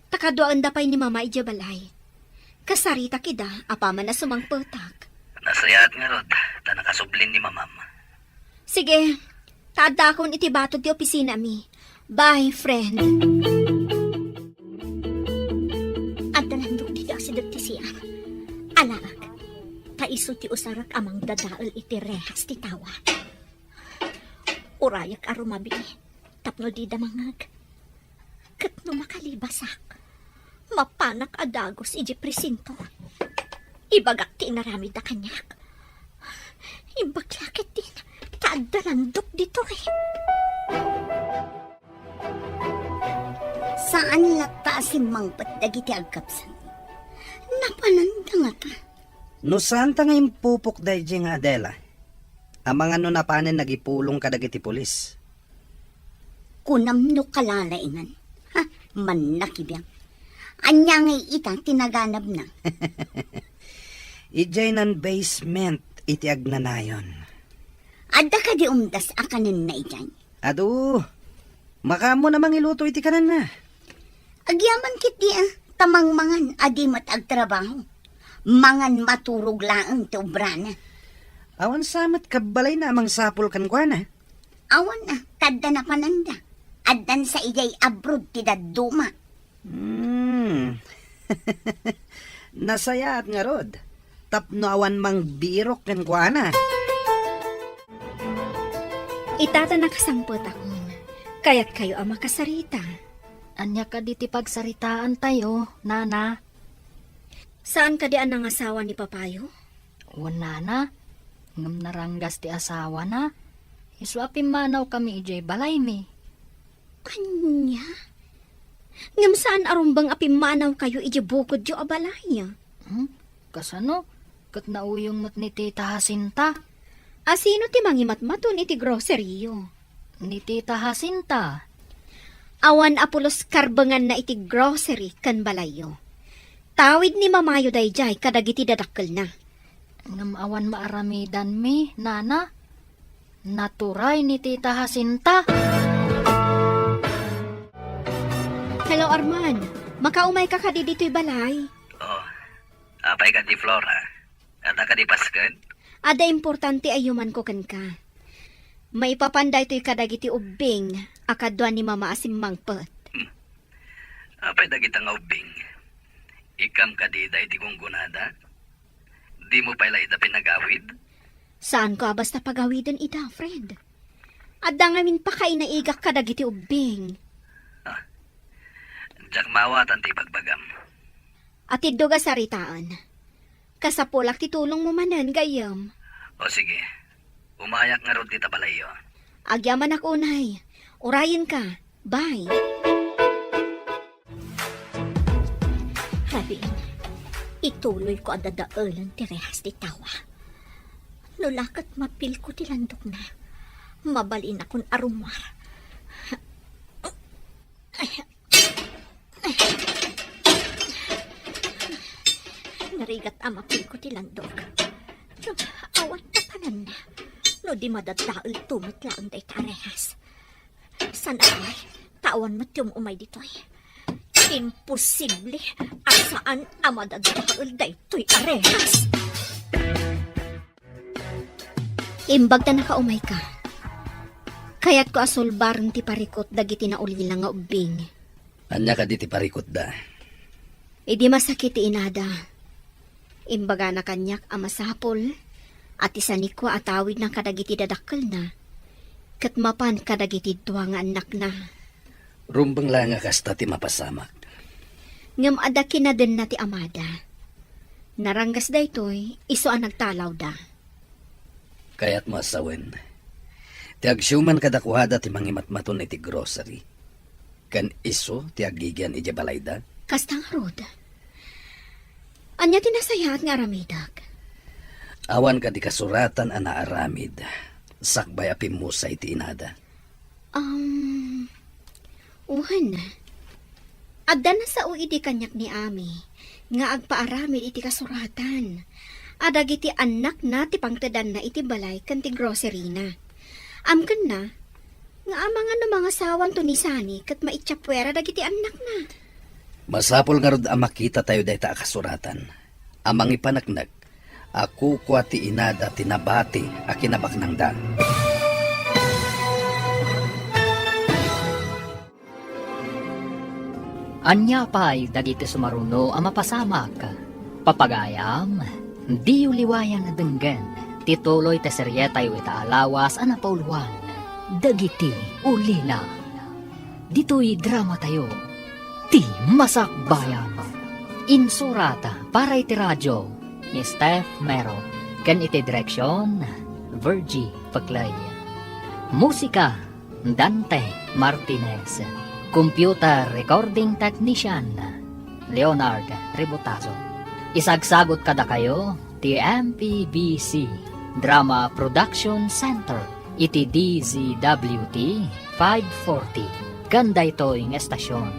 Takadwaan da pa'y ni Mama ije balay. Kasarita kida, apaman na sumangpetak. Nasayat nga rod, ta nakasublin ni mamam. Sige, taada akong itibatod ti opisina mi. Bye, friend. At nalandok ti asidot ti siya. Alag, taiso ti usarak amang dadaal iti rehas ti tawa. Urayak arumabi, tapno di damangag. Katno makalibasak. Mapanak adagos iji presinto. Ibagak ti naramid na kanyak. Imbaglakit din. Taadalandok dito eh. Saan lata si mangpat dagiti agkapsan? Napananda nga ta. No saan ta nga impupok dahi nga Adela? Amang ano na panen nagipulong kadagiti pulis. Kunam no kalalaingan. Ha, man nakibiyang. Anya ngay ita tinaganap na. Ijay nan basement iti agnanayon. Adda ka di umdas akanin na ijay. Adu, makamo namang iluto iti kanan na. Agyaman kit di tamang mangan adi mat agtrabaho. Mangan maturog laang ti ubrana. Awan samat kabalay na amang sapol kan kwa na. Awan kadda na pananda. Addan sa ijay abroad ti daduma. Nasaya at nga rod. Tapno awan mang birok kan kwa na. Itata nakasampot ako. Kaya't kayo ang makasarita. Anya ka di ti pagsaritaan tayo, nana. Saan ka di ang asawa ni Papayo? Wala na. Ngam naranggas ti asawa na. Iswapin manaw kami ijay balay mi. Anya? Ngam saan arumbang apimanaw kayo ijibukod yo abalaya? Kasano? Kat nauyong mat ni Tita Jacinta. Asino ti mangimatmaton iti groceryo? Ni Tita Jacinta. Awan apulos karbangan na iti grocery kan balayo. Tawid ni mamayo dayjay kadagiti dadakkel na. Ngam awan maaramidan mi, nana. Naturay ni Tita Jacinta. Hello Arman, makaumay ka kadi dito'y balay. Oh, apay ka di Flora. At ka di Paskan. Ada importante ayuman ko kan ka. Maipapanday to'y kadagiti ubing, akadwa ni mama asim mangpet. Apay dagita nga ubing. Ikam ka di dahi ti gunggunada. Di mo pala ita pinagawid. Saan ko basta pagawidan ita, friend? Ada ngamin pa kay naigak kadagiti ubing. Diyak mawatan ti pagbagam. At iddoga saritaan. Kasapulak ti tulong mo manan gayam. O sige, umayak nga ron ti tabalayo. Agyaman ako unay. Urayin ka. Bye. Rabin, ituloy ko ang dadaalan ti rehas ti tawa. Nulakat mapil ko ti landok na. Mabalin akong arumar. Narigat ang mapil ko ti landok. Awan na tanan na. No di madadaal tumitlaan day tarehas. Sana ay, tawan mo tiyong umay dito'y. Imposible. Asaan ang madadaal day to'y arehas. Imbag na nakaumay ka. Kaya't ko asolbarang ti parikot dagiti na ulila nga ubing. Anya ka di ti parikot da. Idi masakit ti inada. Imbaga na kanyak ang masapol at isanik ko atawid ng kadagiti dadakkel na. Katmapan kadagiti duwa nga anak na. Rumbang lang nga kasta ti mapasamak. Ngam adakin na din na ti amada. Naranggas da ito'y iso ang nagtalaw da. Kaya't masawen. Ti agsyuman kadakuhada ti mangimatmaton iti grocery. Kan iso ti agigyan iti balayda. Kastang rod. Anya tinasayat nga ramidag. Awan ka di kasuratan ana aramid. Sakbay apim mo sa iti inada. Uhan. Adda na sa uidi kanyak ni Ami. Nga agpaaramid iti kasuratan. Adag iti anak na ti pangtadan na iti balay kan ti grocery na. Amkan na. Nga amang ano mga sawan to ni Sani kat maitsapwera dag iti anak na. Masapol nga rod ang makita tayo dahi ta kasuratan. Amang ipanaknag. Ako kwa ti inada tinabati a kinabaknang da. Anya pa'y dagiti sumaruno ang mapasamak. Papagayam, di uliwayan na denggan. Tituloy te seryetay wita alawas ang napauluan. Dagiti ulila. Dito'y drama tayo. Ti Masakbayan. Insurata para iti radyo ni Steph Mero. Ken iti direksyon Virgie Paclay. Musika Dante Martinez. Computer recording technician Leonard Ributazo. Isagsagot kada kayo ti MPBC Drama Production Center, iti DZWT 540. Ganda ito yung estasyon.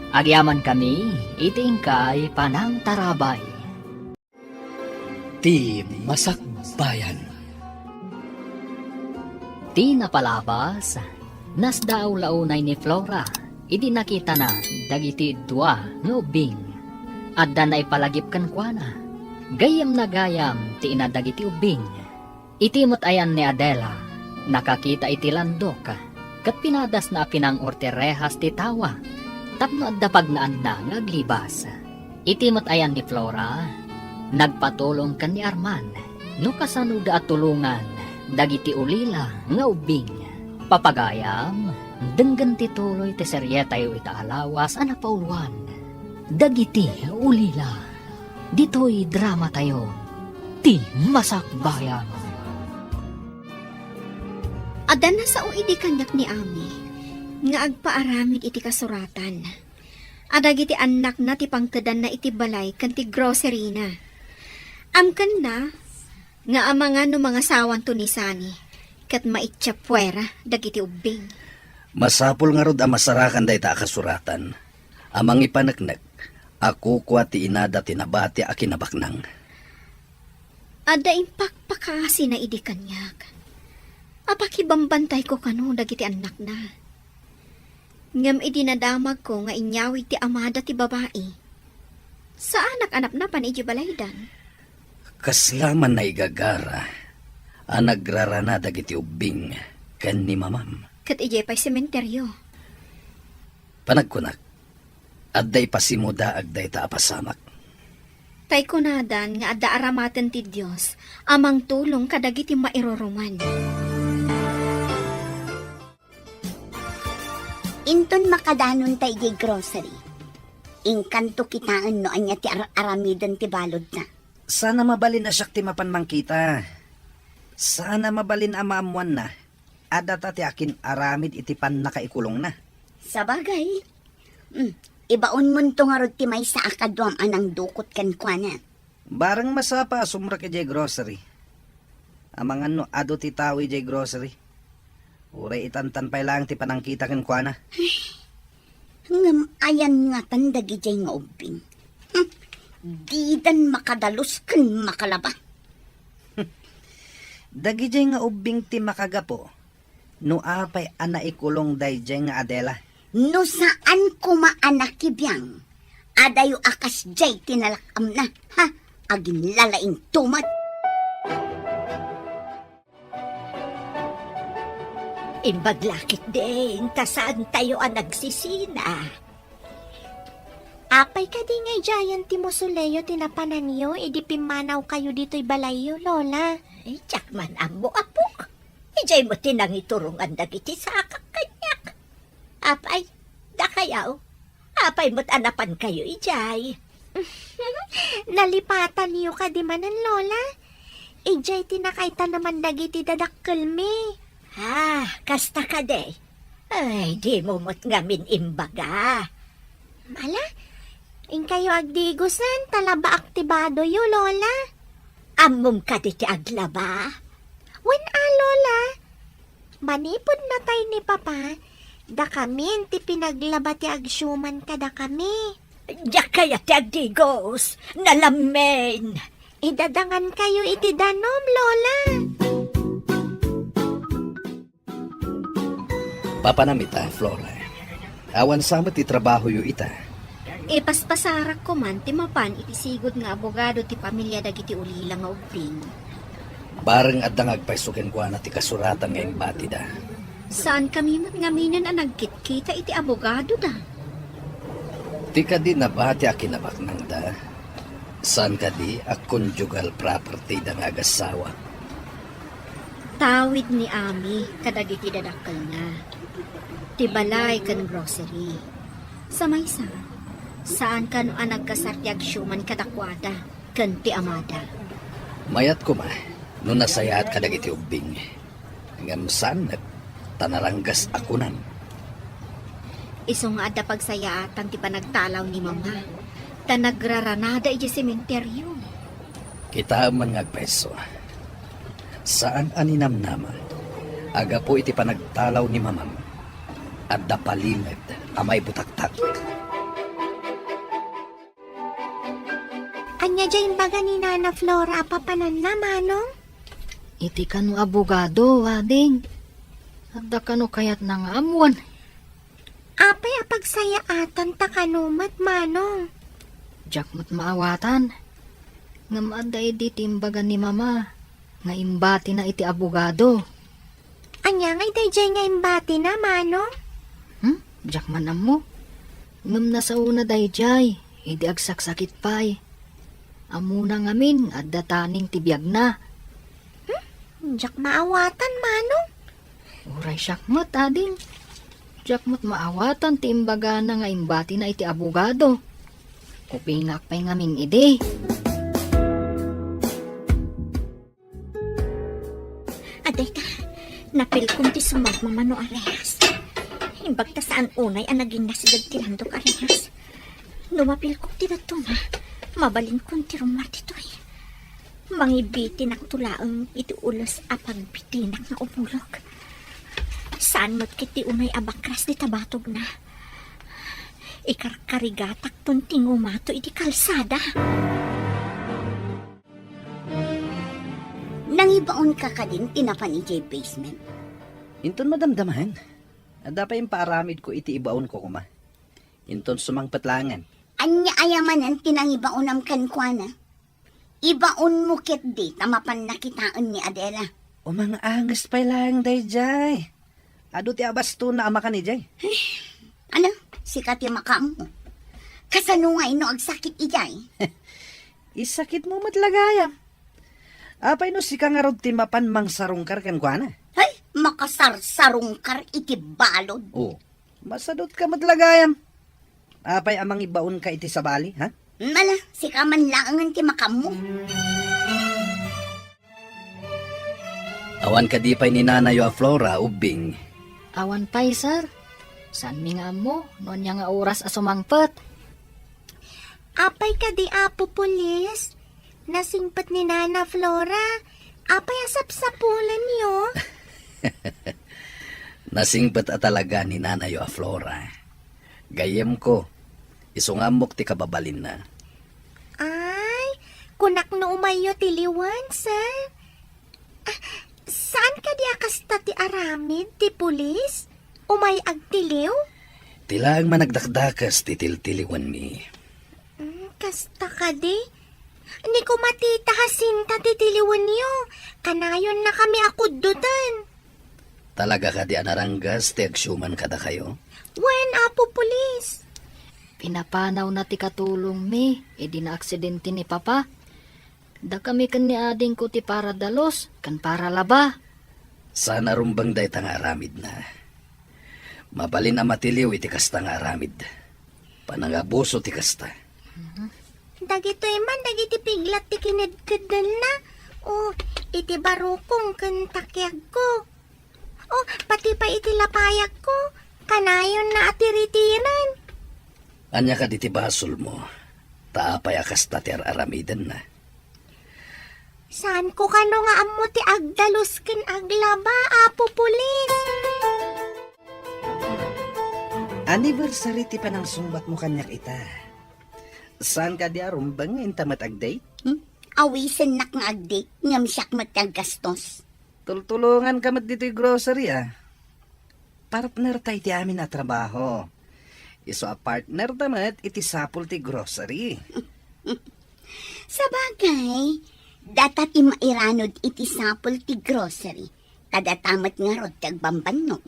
Agyaman kami, itingkay panang tarabay. Ti Masakbayan. Di napalabas, nas daw launay ni Flora, idi nakita na dagiti dua no ubing. Adda na ipalagip kan kuana. Gayam na gayam ti ina dagiti ubing. Itimot ayan ni Adela, nakakita iti landok, kat pinadas na pinang orterehas ti tawa. Tapno adda pagnaan na ngaglibas. Itimot ayan ni Flora, nagpatulong kan ni Arman, no kasanuda at tulungan, dagiti ulila nga ubing. Papagayam, denggan ti tuloy ti seryetayo itaalawas anapauluan. Dagiti ulila, dito'y drama tayo, ti Masakbayan. Adan na sa idi kanyak ni Ami, nga agpaaramid iti kasuratan. Adag iti anak na ti pangtadan na iti balay kan ti grocery na. Amkan na, nga amangan no mga sawan to ni Sani, kat maitya puwera dagiti ubing. Masapul nga rod ang masarakan day ta kasuratan. Amang ipanagnak, ako kwa ti inada tinabati a kinabaknang. Ada impakpakasi na idi kanyak. Apakibambantay ko kano dagiti anak na. Ngam idinadamag ko nga inyawi ti amada ti babae. Sa anak-anak na pan iti balaydan. Kaslaman na igagara, ang nagrarana dagiti ubing, kan ni mamam. Kat ije pa'y sementeryo. Panagkunak, adday pasimuda agday ta apasamak. Tay kunadan nga adda aramaten ti Diyos, amang tulong kadagiti mairoruman. Inton makadanon tayo di grocery. Inkanto kitaan no anya ti aramidan ti balod na. Sana mabalin na siya ti mapanmang kita. Sana mabalin ang maamuan na. Adata ti akin aramid iti pan nakaikulong na. Sabagay. Ibaon mo to nga rod ti may sa akadwam anang dukot kan kwa na. Barang masapa sumra ka jay grocery. Amang ano ado ti tawi jay grocery. Uray itantan pa lang ti panangkita kan kwa na. Ngam ayan nga tandagi jay nga ubing. Didan makadalos kan makalaba. Dagi jay nga ubing ti makagapo. No apay ana ikulong day jay nga Adela. No saan kumaanak kibiyang. Adayo akas jay tinalakam na. Ha? Agin lalaing tumat. Imbaglakit din, tasaan tayo ang nagsisina. Apay ka di ngay giant ti Mosuleyo tinapanan yo, idi pimanaw kayo dito'y balayo, Lola. Ay, tsak man amo apok. Ijay mo tinang iturungan dagiti sa kanyak. Apay, da kayaw. Apay mo't anapan kayo, ijay. Nalipatan niyo ka di manan, Lola. Ijay tinakaita naman dagiti dadakkel mi. Kasta ka de. Ay, di mo mo't ngamin imbaga. Mala, in kayo agdigusan, talaba aktibado yo, Lola. Amom ka di ti aglaba. Lola. Manipod na tayo ni Papa. Da kami, ti pinaglaba ti agsyuman ka da kami. Diyak kaya ti agdigos. Nalamin. Idadangan kayo iti danom, Lola. Papanamita, Flora. Awan sama ti trabaho yu ita. Ipaspasarak ko man, ti mapan itisigod nga abogado ti pamilya dagiti ulila nga ubing. Bareng adang agpaisukin ko na ti kasuratan ngayong bati da. Saan kami mat ngaminan ang nagkitkita iti abogado da? Ti ka di na bati akinabak nang da. Saan ka di a conjugal property da nga agasawa. Tawid ni Ami kadagiti dadakkel na. Ti balay kan grocery. Sa maysa, saan ka no ang nagkasartiag syuman kadakwada kan ti amada. Mayat ko ma, no nasayaat ka dagiti ubing. Ngam saan tanaranggas ako nan. Iso nga adda pagsayaatan ti panagtalaw ni Mama. Ta nagraranada iti sementeryo. Kita man nga peso. Saan aninamnama? Aga po iti panagtalaw ni mamam. At dapalimed amay butaktak. Anya dyan baga ni Nana Flora papanan na, manong? Iti kanu abogado, wading. At da kanu kayat nang amuan. Apay apagsayaatan ta kanumat, manong. Jak mo't maawatan. Ngam aday di timbagan ni mama. Nga imbati na iti abogado. Anya ngay dayjay nga imbati na, manong? Jak manam mo. Ngam na sa una dayjay. Idi agsaksakit pa'y. Amuna ngamin at dataning tibiyag na. Jak maawatan, manong. Uray syakmat, ading. Jakmat maawatan ti imbaga na nga imbati na iti abogado. Kupingak pa'y ngamin ide. Aday ka, napil kong ti sumagmamano arehas. Imbag ta saan unay ang naging nasidag ti landok arehas. Numapil kong ti natuma, mabalin kong ti rumar titoy. Mangibiti tulaang iti ulos apagbitinak na umulog. Saan mo't kiti unay abakras di tabatog na. Ikarkarigatak punting umato iti kalsada. Nangibaon ka din tinapan ni J Basement. Inton madamdamahan. Ada pa yung paaramid ko iti ibaon ko kuma. Inton sumangpatlangan. Anya ayamanan tinangibaonam kankwana. Ibaon mo ket di tamapan nakitaan ni Adela. O mga angas pa lang dayjay. Ado ti abasto na ama ka ni Jay. Ano? Sikat yung makam mo. Kasano nga ino agsakit ijay? Isakit mo matlagayam. Apay no si kang arod timapan mang sarungkar kan kuana. Ay, makasarsarungkar iti balod. Oh, masadot ka matlagayam. Apay amang ibaon ka iti sabali, ha? Mala, si kaman laangan ti makam mo. Awan ka di pa'y ni Nanayo a Flora, ubing. Awan pa'y, sir. Saan mi nga mo? Noon niya nga oras asumangpat. Apay ka di apo pulis. Nasingpat ni Nana Flora. Apay asapsapulan niyo. Nasingpat at talaga ni Nanayo a Flora. Gayem ko, isungambok ti kababalin na. Ay, kunak no umayo tiliwan, sir. Saan ka di akasta ti aramid, ti pulis? Umay agtiliw? Tilaang managdakdakas titiltiliwan mi. Kasta ka di? Ni ko matitahasin titiliwan niyo. Kanayon na kami akudutan. Talaga ka di anaranggas ti agsyuman kada kayo? Wen, apo pulis? Pinapanaw na ti katulong mi. Di na aksidente ni papa. Da kami kan ni ading ko ti para dalos. Kan para laba. Sana rumbang day tang aramid na. Mabalin ang matiliw iti kasta nga aramid. Panangabuso ti kasta. Dagito man, dagiti piglat ti kinedkedal na. O, iti barukong kan takyag ko. O, pati pa iti lapayag ko. Kanayon na atiritiran. Anya ka diti basol mo. Taapay kasta ti aramidan na. Saan ko kano nga amo ti agdalos ken aglaba, apo pulis? Anniversary ti panang sumbat mo kanyak ita. Saan ka di arumbang intamat agday? Awisen nak nga agdik, ngam siyak mataggastos. Tultulungan ka mat dito'y grocery Partner tayo ti amin na trabaho. Iso a partner tamat iti sapul ti grocery. Sa bagay, datat ti mairanod iti sapol ti grocery. Kadatamat nga rod tagbambanog.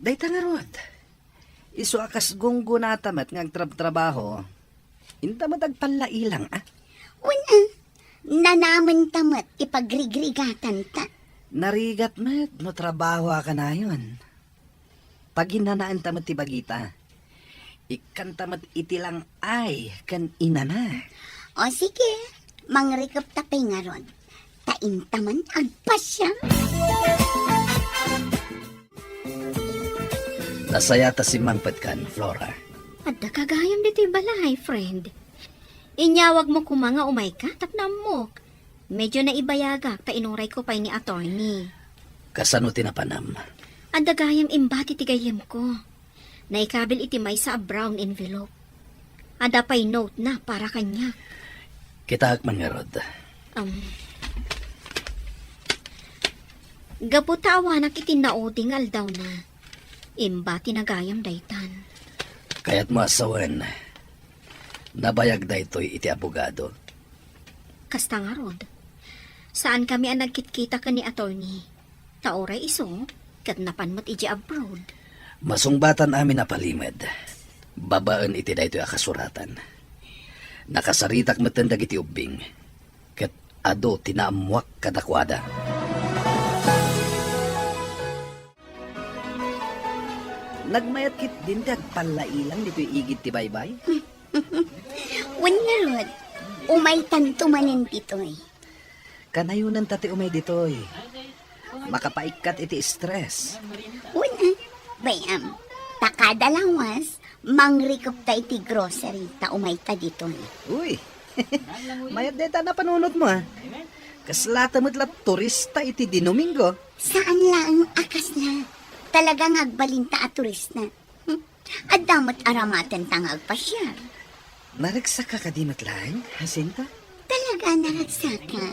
Dayta nga rod. Iso akas gunggo na tamat nga agtrabaho. Intamat agpalailang Wala, nanaman tamat ipagrigrigatan ta. Narigat mat, no trabaho ka na yun. Pag hinanaan tamat ti bagita, ikan tamat iti lang ay kan inana. O sige, mangrikap tapay nga ron. Taintaman agpasya. Nasaya ta si Mangpad kan, Flora. Adda kagayam dito'y balay, friend. Inyawag mo kumanga umay ka, tapnam mo. Medyo naibayaga, painuray ko pa ni attorney. Kasano tinapanam? Ang dagayam imbati tigayam ko. Naikabil iti may sa brown envelope. Ada pa'y note na para kanya. Kita man nga rod. Gaputawanak iti nauding aldaw na. Imbati nagayam daytan. Kaya't masawan, nabayag da ito'y iti abogado. Kasta nga rod. Saan kami ang nagkitkita ka ni attorney? Taoray iso, katnapan mo't iji abroad. Masungbatan amin na palimed. Babaan iti da ito'y akasuratan. Nakasaritak matandag iti ubing. Kat ado tinaamuak kadakwada. Nagmayat kit din dagpalailang dito'y igit ti baybay. Wan nga rod, umay tanto manin dito'y. Kanayunan tati umay dito'y. Makapaikat iti stress. Una, bayam, takadalawas, mangrikop ta iti grocery, ta umay ta dito'y. Uy, mayat deta na panunot mo ha. Kaslata mo't la turista iti di Domingo. Saan lang akas na? Talagang agbalinta at turista. At damot aramatan tang agpasyal. Naragsak ka kadimat lang, Jacinta? Talaga naragsaka.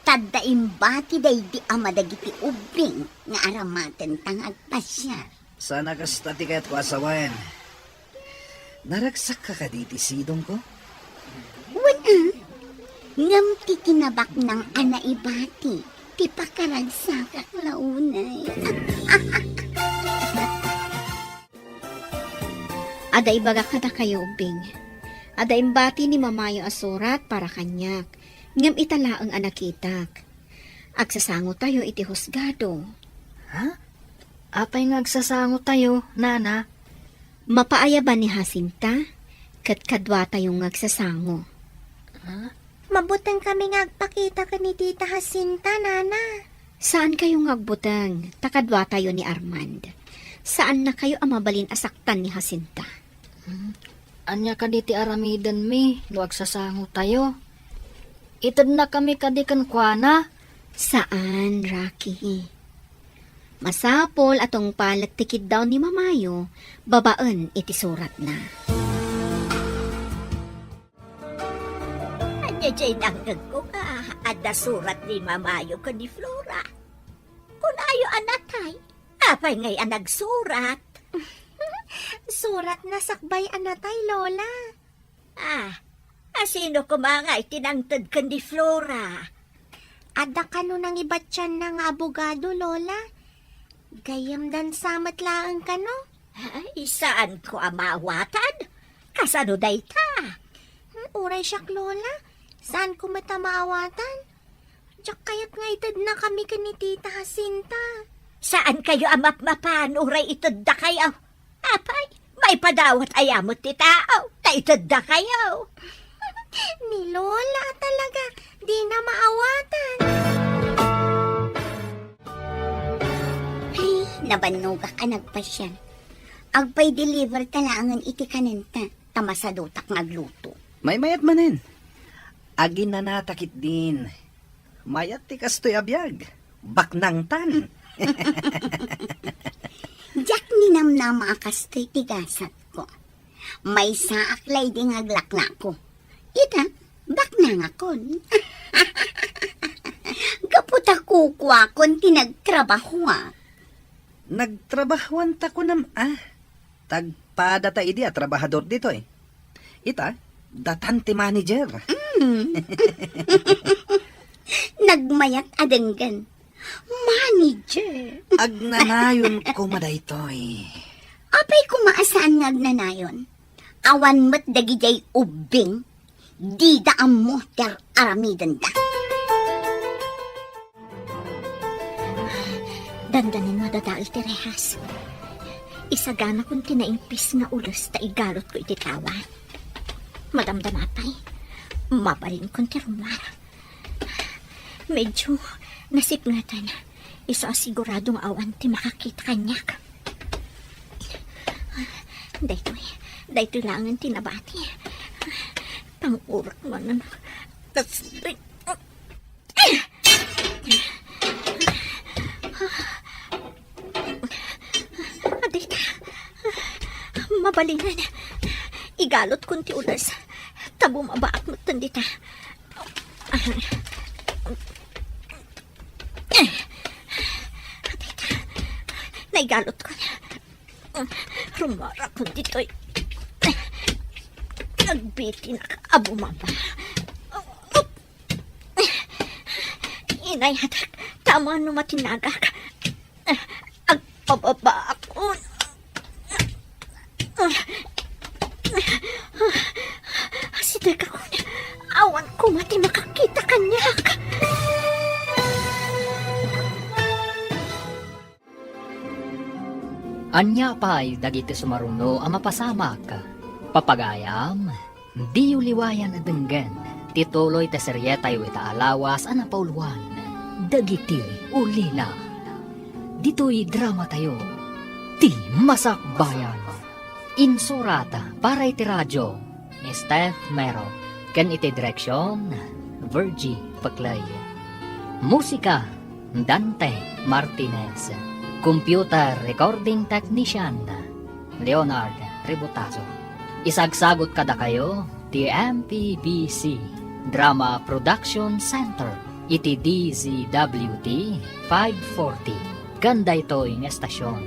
Tadda imbati day di amadagiti ubing nga aramatan tang agpasyal. Sana kasta ti kaya't ko asawan. Naragsak ka kaditi sidong ko? Wala. Ngam ti kinabak ng anaibati. Ti pakaragsakak launay. Ada ibaga kada kayo ubing. Ada imbati ni mamayo asurat para kanyak. Ngam italaang anakitak. Agsasango tayo iti husgado. Apay ngagsasango tayo, nana. Mapaaya ba ni Jacinta? Kat kadwa tayong ngagsasango. Mabutang kami ngagpakita ka ni Tita Jacinta, Nana. Saan kayo ngagbutang? Takadwa tayo ni Armand. Saan na kayo amabalin asaktan ni Jacinta? Anya ka diti aramidan mi, no agsasango tayo. Itad na kami kadikan kwa na. Saan, Rocky? Masapol atong palagtikid daw ni Mamayo, babaan iti surat na. Anya jay nanggag ko nga, ada surat ni Mamayo ka ni Flora. Kung ayo anatay, apay ngay anag surat. Surat na sakbay anatay, Lola. Asino ko mga itinangtad ka ni Flora? Ada ka no nang ibatyan ng abogado, Lola. Gayam dan samat laang ka no? Ay, saan ko amawatan? Kasano day ta? Uray siyak, Lola. Saan ko matamaawatan? Diyak kaya't nga itad na kami ka ni Tita Jacinta. Saan kayo amap-mapan? Uray itad da kayo. Apay, may padawat ayamot ti tao. Taitad da kayo. Ni Lola talaga, di na maawatan. Ay, nabanuga ka nagpasyal. Agpay deliver talangan iti kanenta. Tamasadutak ngagluto. May mayat manin. Agin na natakit din. Mayat ti kastoy abiyag. Baknang tan. Diyak ninamnama akastoy tigasat ko. May saaklay di ngaglakla ko. Ita, baknang akon. Kaputa kukwa kon tinagtrabaho. Nagtrabahuan ta ko nam tagpada ta idi a trabahador dito eh. Ita, datanti manager. Nagmayat adenggan. Manager. Agnanayon ko madaytoy. Apay kumaasaan ngagnanayon. Awan mo't dagijay ubing. Di daam mo ter aramidan da. Dandanin mo dadaal ti rehas. Isagana kong tinaimpis nga ulos ta igalot ko iti tawa. Madamdamapay, mabalin kong ti rumar. Medyo nasipngatan. Iso asiguradong awan ti makakita kanyak. Daytoy langan tinabati. Pangurak mo na. Aday ka. Mabalinan. Igalot kun ti ulas. Tabo mabaak mo tandita. Aday ka. Naigalot ko. Rumara kun dito'y. Nagbiti na ka. Abo maba. Inay hatak. Tama no matinagak. Agpababa ako. Sidag ako. Awan ko mati makakita kanyak. Anya pa'y dagiti sumaruno ang mapasamak. Papagayam, di uliwayan at denggan. Tituloy ta seryetay wita alawas ang napauluan. Dagiti ulila. Dito'y drama tayo. Ti Masakbayan. Insurata para iti radyo. Steph Mero. Ken iti direksyon. Virgie Paclay. Musika. Dante Martinez. Computer Recording Technician. Leonard Ributazo. Isagsagot kada kayo. Ti MPBC Drama Production Center. Iti DZWT 540. Ganda ito yung estasyon.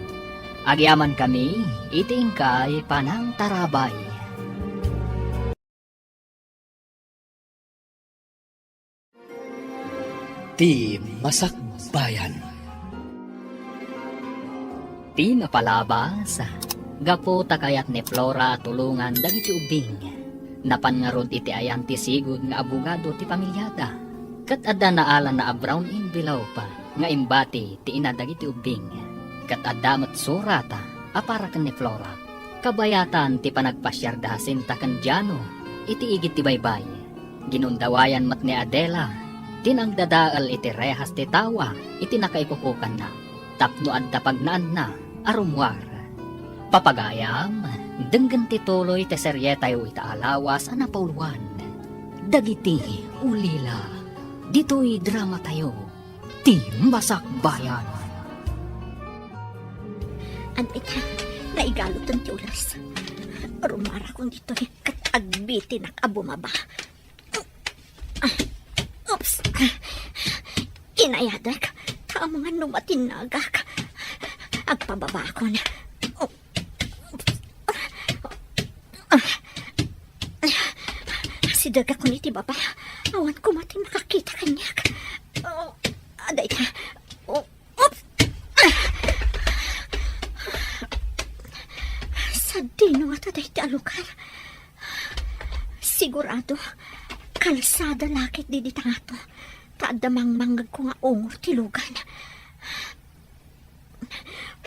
Agyaman kami, itingkay panang tarabay. Ti Masakbayan. Ti napalabas, gapo takayat ni Flora tulungan dagiti ubing. Napangarod iti ayan ti sigud nga abogado ti pamilyada. Kat adda naalan na a brown envelope nga imbati ti inadagiti ubing. Kat adda mat surata apara ken ni Flora. Kabayatan ti panagpasyardasin ta ken Diano iti igit ti baybay. Ginundawayan mat ni Adela tinangdadaal iti rehas ti tawa iti nakaikukukan na. Tapno adda pagnaan na arumwar. Papagayam, denggan ti tuloy ti seryetayo ita alawas ang napauluan. Dagiti ulila. Dito'y drama tayo. Ti Masakbayan. Anday ka. Naigalot ang ti ulas. Rumara kung dito'y katagbiti na kabumaba. Oops. Inayadak. Tama nga numatinagak. Agpababa ko na. Sidag ako niti baba. Awan ko mating makakita kanyak. Aday ka. Oops. Sa dino at aday ti alukar. Sigurado, kalsada lakit di ditangato. Taadamang manggag ko nga ungor ti lugan.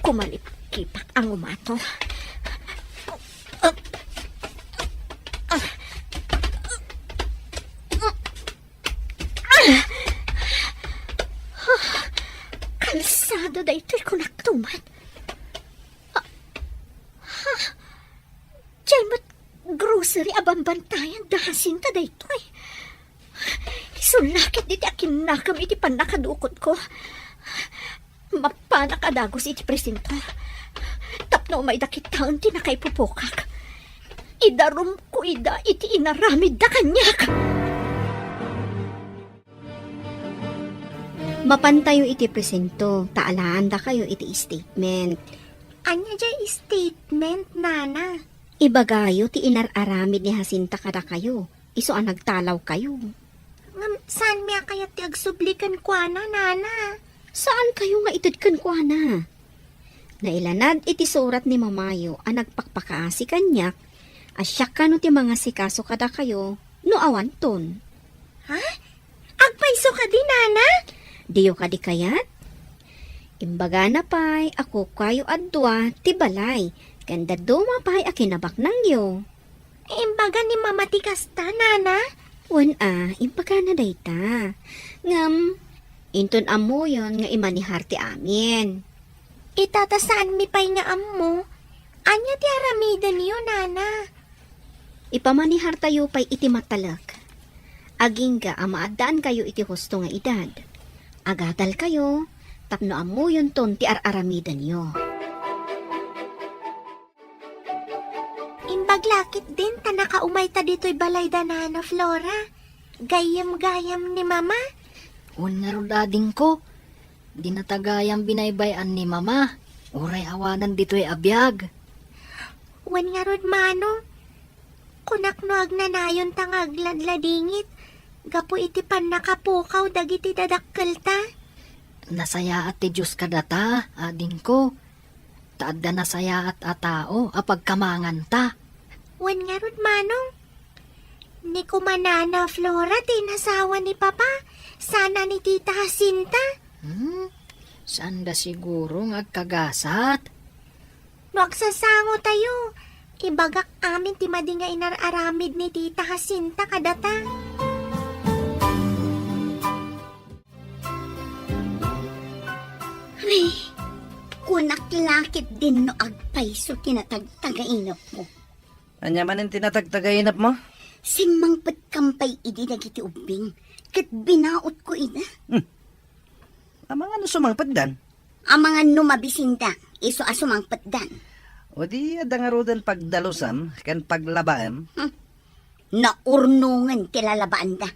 Kumalip-kipak ang umato. Kalsada da ito'y kunaktuman. Diyan mo't grocery abambantayan dahasin ta da ito'y. Isulakit diti akin nakam iti panakadukot ko. Mapanakadagos iti presinto. Tapno may dakit taon ti nakaipupukak. Idarum ko ida iti inaramid da kanyak. Mapantayo iti presento, taalaan da kayo iti statement. Anya jay statement, nana? Ibagayo ti inararamid ni Jacinta kada kayo. Iso ang nagtalaw kayo. Saan miya kaya ti agsublikan ko na, nana? Saan kayo nga itudkan ko na? Nailanad iti surat ni Mamayo ang nagpakpakaasi kanyak, asyak ka no ti mga sikaso kada kayo, no awanton. Ha? Agpaiso ka di, nana? Diyo ka di kayat? Imbaga na pa'y ako kayo adwa ti balay, kanda duma pa'y akinabak nang yo. Imbaga ni mama ti kasta, nana? Wan imbaga na dayta. Ngam, inton amo yon nga imanihar ti amin. Itatasaan mi pa'y nga amo. Anya ti aramida niyo, nana? Ipamanihar tayo pa'y iti matalak. Aging ga amaadaan kayo iti husto nga edad. Agadal kayo, tapno amo yun ton ti ar-aramidan nyo. Imbaglakit din ta nakaumay ta dito'y balay danana, Flora. Gayam-gayam ni Mama. Unaro dading ko. Di natagayang binaybayan ni mama. Uray awanan dito'y abiyag. Wan nga rod mano. Kunak no agnanayon tangagladladingit. Gapo iti pan nakapukaw dagiti dadakkel ta. Nasaya at ti Diyos kadata, ading ko. Taadda nasaya at atao, apagkamangan ta. Wan nga rod manong. Ni kumanana Flora tinasawa ni Papa. Sana ni Tita Jacinta. Saan da siguro ngagkagasat? No agsasango tayo. Ibagak amin ti madi nga inararamid ni Tita Jacinta kadata. Ay, kunak lakit din no agpayso tinatagtagainap mo. Anya man ang tinatagtagainap mo? Simangpet kampay idi dagiti ubing. Kat binaot ko ina. Amang ano sumangpad Ang mga numabisinda, iso asumangpet dan. O di adangarudan pagdalusan, kan paglabaan. Naurnungan tilalabaan da.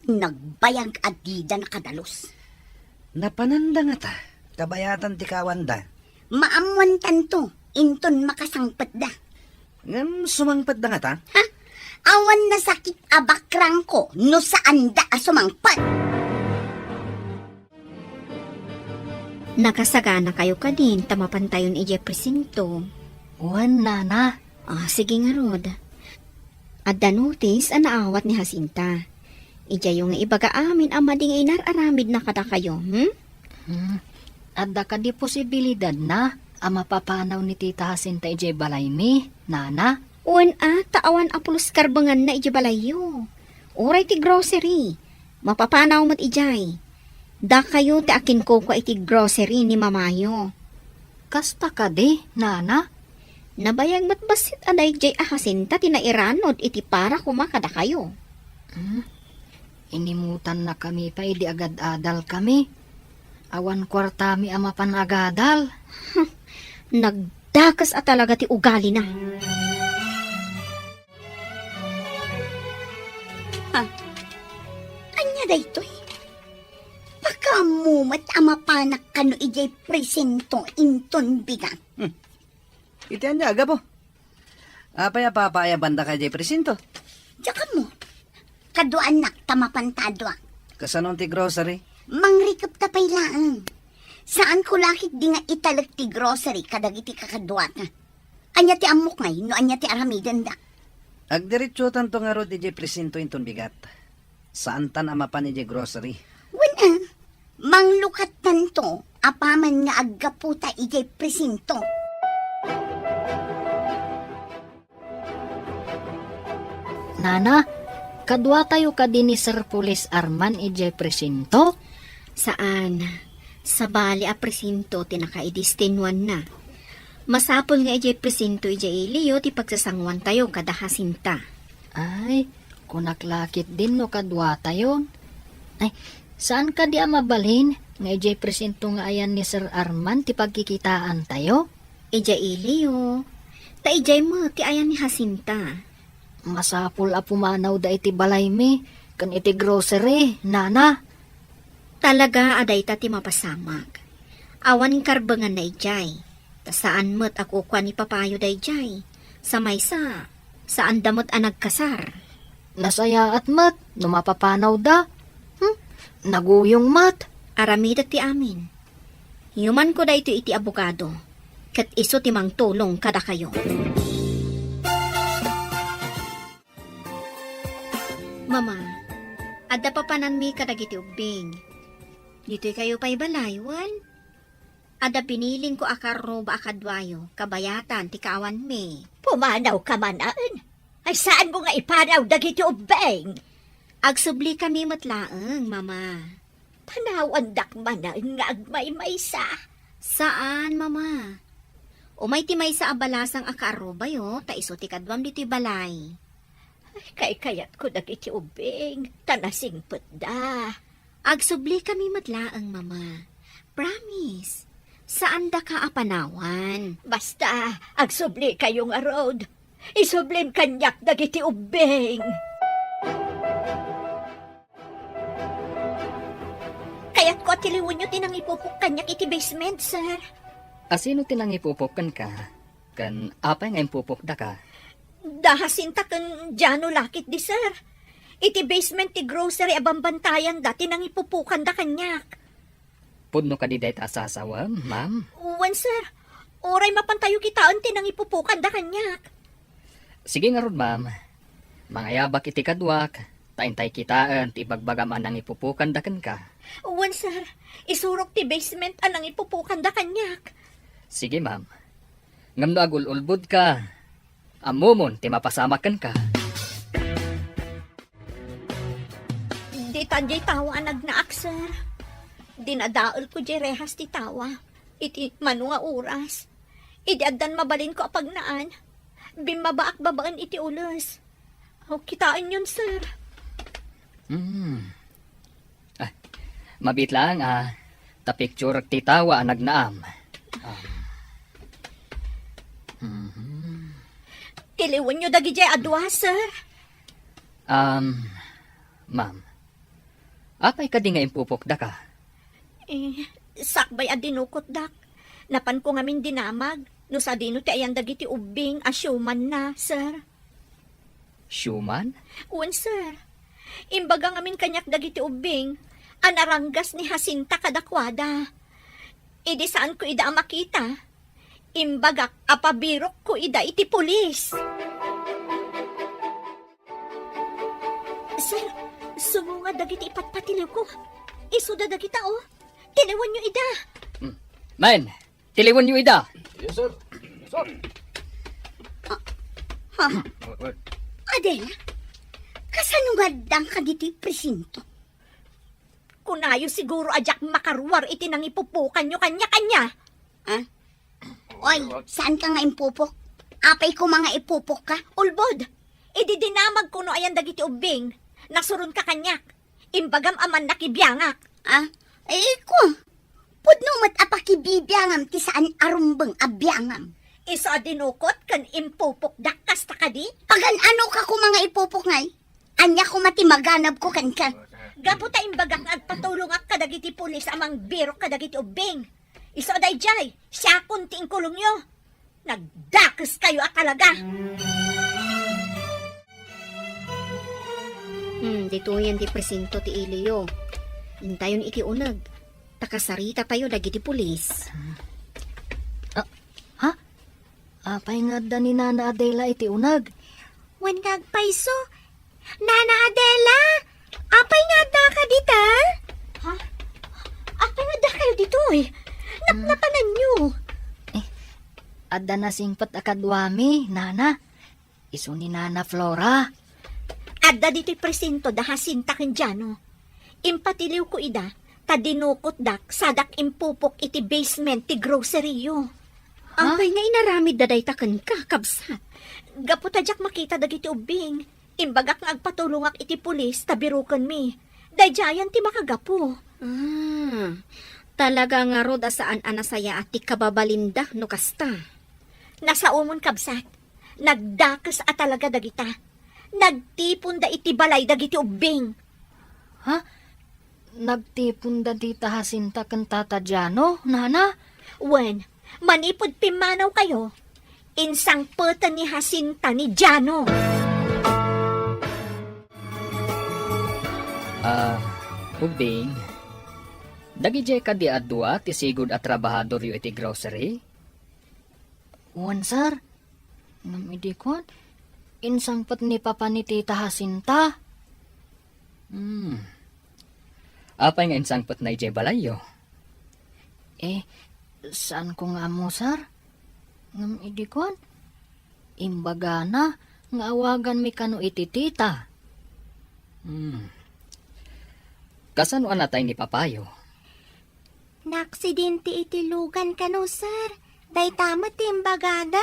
Nagbayag adida na kadalos. Napananda nga ta, kabayatan ti kawanda. Maamuan tanto, inton makasangpet da. Ngam sumangpad da nga ta? Awan na sakit abakrang ko, no saan da asumangpet. Nakasagana kayo kadin, tamapantayon ije presinto. Uwan, nana. Sige nga rod. Adda notice, naawat ni Jacinta. Ija yung ibaga amin ang mading inararamid na kada kayo, Adda ka di posibilidad na, ang mapapanaw ni Tita Jacinta ije balay mi, nana. Uwan taawan apulos karbangan na ije balayo. Uray ti grocery. Mapapanaw mat ijay. Da kayo ti akin ko iti grocery ni mamayo. Kasta ka di, nana. Nabayag mat basit aday jay Jacinta tinairanod iti para kumakada kayo. Inimutan na kami pa, idi agad-adal kami. Awan kwartami ang mapanagadal. Nagdakas talaga ti ugali na. Anya da ito'y. Pakamumat amapanak kano ijay presento inton bigat. Iti anya aga po. Apaya papaya banda ka jay presinto. Tsaka mo, kaduan nak tamapantadwa. Kasanon ti grocery. Mangrikap tapay laang. Saan ko lakit di nga italag ti grocery kadagiti kakadwa ka. Anya ti amok ngay, no anya ti aramidan da. Agdiretsutan to nga ro di jay presinto inton bigat. Saan tan amapan ni jay grocery? Wala, manglukat tanto, apaman nga aggaputa ijay presinto. Nana, kadwa tayo ka din ni Sir Police Arman ije presinto? Saan? Sa bali a presinto tinakaidistinwan na. Masapol nga ije presinto ije iliyo ti pagsasangwan tayo kada Jacinta. Ay, kunaklakit din no kadwa tayo. Ay, saan ka di mabalhin? Nga ije presinto nga ayan ni Sir Arman ti pagkikitaan tayo? Ije iliyo. Ta ije mo ti ayan ni Jacinta. Masapul a pumanaw da iti balay mi, kan iti grocery, nana. Talaga aday ta ti mapasamag. Awan karbangan na ijay. Ta saan mo't ako kwa ni papayo da ijay. Sa maysa, saan damot anag kasar. Nasaya at mat, numapapanaw da. Naguyong mat. Aramida ti amin. Yuman ko da ito iti abogado. Kat iso ti mang tulong kada kayo. Mama, adda pa pananmi kadagiti ubing. Dito'y kayo pa'y balaywan. Ada piniling ko akarro ba akadwayo, kabayatan, ti kaawan me. Pumanaw ka manaan. Ay saan mo nga ipanaw dagiti ubeng? Agsubli kami matlaang, mama. Panawandak manaan nga agmay-maysa. Saan, mama? Umay ti may sa abalasang akarro bayo, ta iso ti kadwam dito'y balay. Kay kayat ko dagiti ubeng. Tanasing put da. Agsubli kami madlaang, mama. Promise. Saan da ka apanawan? Basta, agsubli kayong arod. Isublim kanyak dagiti ubing. Kaya't ko tiliwan nyo tinang ipupuk kanyak iti basement, sir. Asino tinang ipupukan ka? Kan apay nga impupok da ka? Dahasinta kan Jano lakit di, sir. Iti basement ti grocery abambantayan da tinang ipupukan da kanyak. Pudno ka di day ta sasawa, ma'am? Uwan, sir. Oray mapantayo kitaan tinang ipupukan da kanyak. Sige nga ron, ma'am. Mga yabak iti kadwak, taintay kitaan, ti bagbagaman ang ipupukan dakan ka. Uwan, sir. Isurok ti basement anang ipupukan da kanyak. Sige, ma'am. Ngam no agul-ulbud ka. Amumon, ti mapasamakan ka. Di tanjay tawa ang nagnaak, sir. Dinadaol ko di rehas ti tawa. Iti mano nga oras. Idi addan mabalin ko apag naan. Bimabaak babaan iti ulos. O, kitain yun, sir. Mabit lang, tapicture ti tawa ang nagnaam. Tiliwan nyo dagi jay adwa, sir. Ma'am. Apay ka di nga impupok da ka? Sakbay adinukot dak. Napan ko ngamin dinamag. No sa dino ti ayan dagiti ubing asyuman na, sir. Shuman? Uwan, sir. Imbaga ngamin kanyak dagiti ubing. Anaranggas ni Jacinta kadakwada. Idi saan ko ida makita? Imbagak apabirok ko ida iti pulis. Sir, sumunga dagiti ipatpatiliw ko. Isuda dagita oh. Tiliwan nyo ida. Man, tiliwan niyo ida. Adela, kasanungadang ka diti presinto. Kunayo siguro ajak makarwar iti nang ipupukan nyo kanya-kanya. Oy, saan ka nga impupok? Apay ko mga ipupok ka? Ulbod, ididinamag kuno ayan dagiti ubing. Nasurun ka kanyak. Imbagam aman nakibiyangak. Ko. Pudno mat apakibibiyangam ti saan arumbeng abiyangam. Isa dinukot kan impupok dakkas ta kadi. Pagan ano ka ko mga ipupok ngay? Anya ko mati maganab ko kan ka. Gaputa imbagak at patulungak kadagiti pulis amang birok kadagiti ubing. Isa day jay, siya kunting kulong nyo. Nagdakas kayo at talaga. Dito yan di presinto ti Ilio. Intayon iti unag. Takasarita tayo dagiti pulis. Apay nga da ni Nana Adela iti unag. Wen nagpaiso. Nana Adela! Apay nga da ka dita? Apa nga da kayo dito eh? Napanan nyo. Adda na singpat akadwami, Nana. Isu ni Nana Flora. Adda dito'y presinto da Jacinta Kenjano. Impatiliw ko ida, tadinukot dak, sadak impupok iti basement ti grocery yo. Apay nga inaramid daday taken ka, kabsat. Gaputadyak makita dagiti ubing. Imbagak nga agpatulungak iti pulis, tabirukan mi. Dayjayan ti makagapo. Talaga nga rod asaan anasaya at ti kababalinda no kasta. Nasa umon kabsat. Nagdakas at talaga dagita. Nagtipon da iti balay dagiti ubing. Nagtipon da di Jacinta ken Tata Jano, Nana? Wen, manipod pimanaw kayo. Insang peta ni Jacinta ni Jano. Ubing. Dagijay ka di adwa ti sigud at trabahador yu iti grocery? Wan, sir. Namidikon. Insangpat ni Papa ni Tita Jacinta. Apay nga insangpat na ijay balayo? Saan ko nga mo, sir? Namidikon. Imbaga na, nga awagan mi kano iti tita. Kasano anatay ni Papayo? Naksidente iti lugan ka no, sir. Day tama ti imbagada.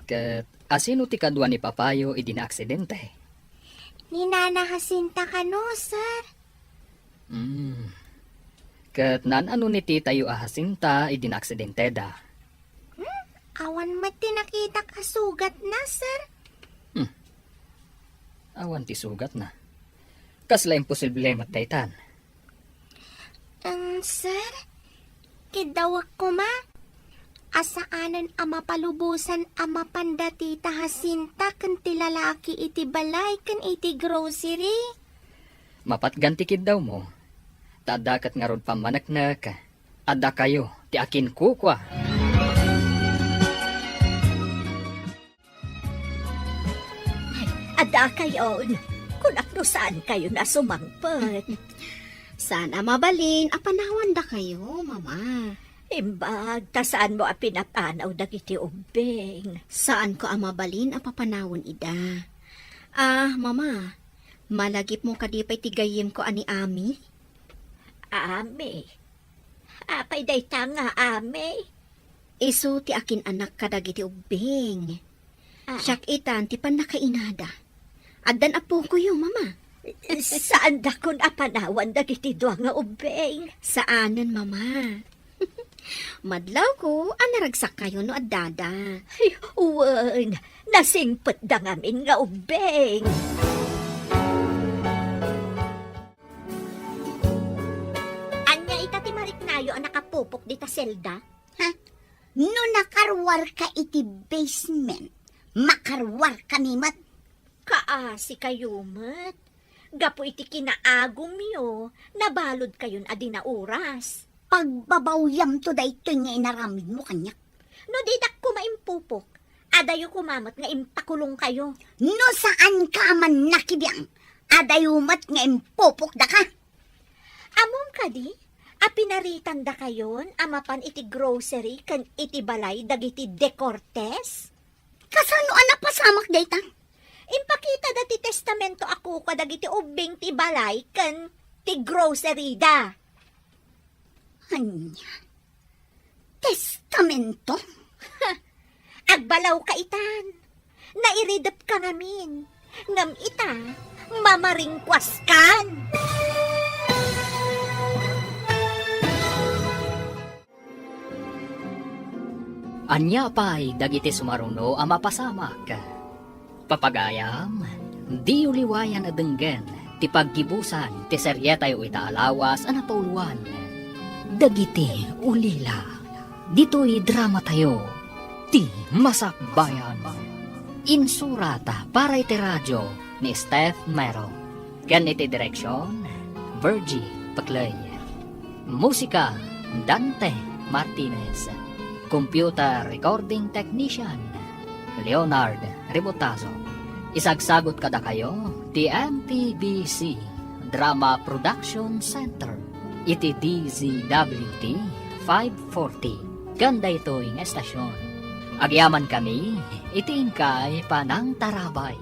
Kat asino ti kadwa ni Papayo idi na aksidente? Ni Nana Jacinta ka no, sir. Kat nan ano ni tita yu ahasinta idinaksidente da. Awan mati nakita ka sugat na, sir. Awan ti sugat na. Kasla imposible mataytan. Sir, kidawak ko ma. Asaanan ama palubusan ama pandati tahasinta kan ti lalaki iti balay kan iti grocery. Mapatganti kid daw mo. Tadakat nga rod pamanaknak. Ada kayo, ti akin kukwa. Ada kayon. Kung akno saan kayo na sumangpet. Sana mabalin, apanawan da kayo, mama. Imbag, ta saan mo apinapanaw dagiti umbing. Saan ko ang mabalin apapanawon ida? Mama, malagip mo kadipay tigayim ko ani Ami? Ame. Apay day nga, ame. Isu ti akin anak kadagiti ubing. Siyak itan ti panakainada. Addan apo ko yo, mama. Saan da kun apanawan dagiti dua nga umbing? Saanan, mama? Madlaw ko, anaragsak kayo no addada. Ay, uwan, nasingpet da ngamin nga umbing. Anya itati mariknayo ang nakapupok di ta selda? No nakarwar ka iti basement, makarwar kami mat. Kaasi kayo, mat. Gapo iti kinaagom yo, nabalod kayon adi na oras. Pagbabawyam to da ito nga inaramid mo kanyak. No didak ko maimpupok, adayo kumamat nga impakulong kayo. No saan ka man nakibiyang, adayumat nga impupok da ka. Among kadi, apinaritan da kayon, amapan iti grocery kan iti balay dagiti De Cortez. Kasano anak pasamak dayta? Impakita da ti testamento ako kadagiti ubing ti balay kan ti grocery da. Anya, testamento? Agbalaw ka itan. Nairidap ka ngamin. Ngam ita, mamaringkwas kan. Anya pa'y dagiti sumaruno ang mapasamak. Papagayam, di uliwayan na denggen, ti paggibusan, ti seryetay o itaalawas ang napauluan. Dagiti ulila, dito'y drama tayo, ti masakbayan. Insurata para iti radyo ni Steph Mero. Ganiti direksyon, Virgie Paclay. Musika, Dante Martinez. Computer Recording Technician, Leonard Rebotazo. Isagsagot kada kayo, ti MTBC Drama Production Center. Iti DZWT 540. Ganda ito yung estasyon. Agyaman kami, iti ingkay panang tarabay.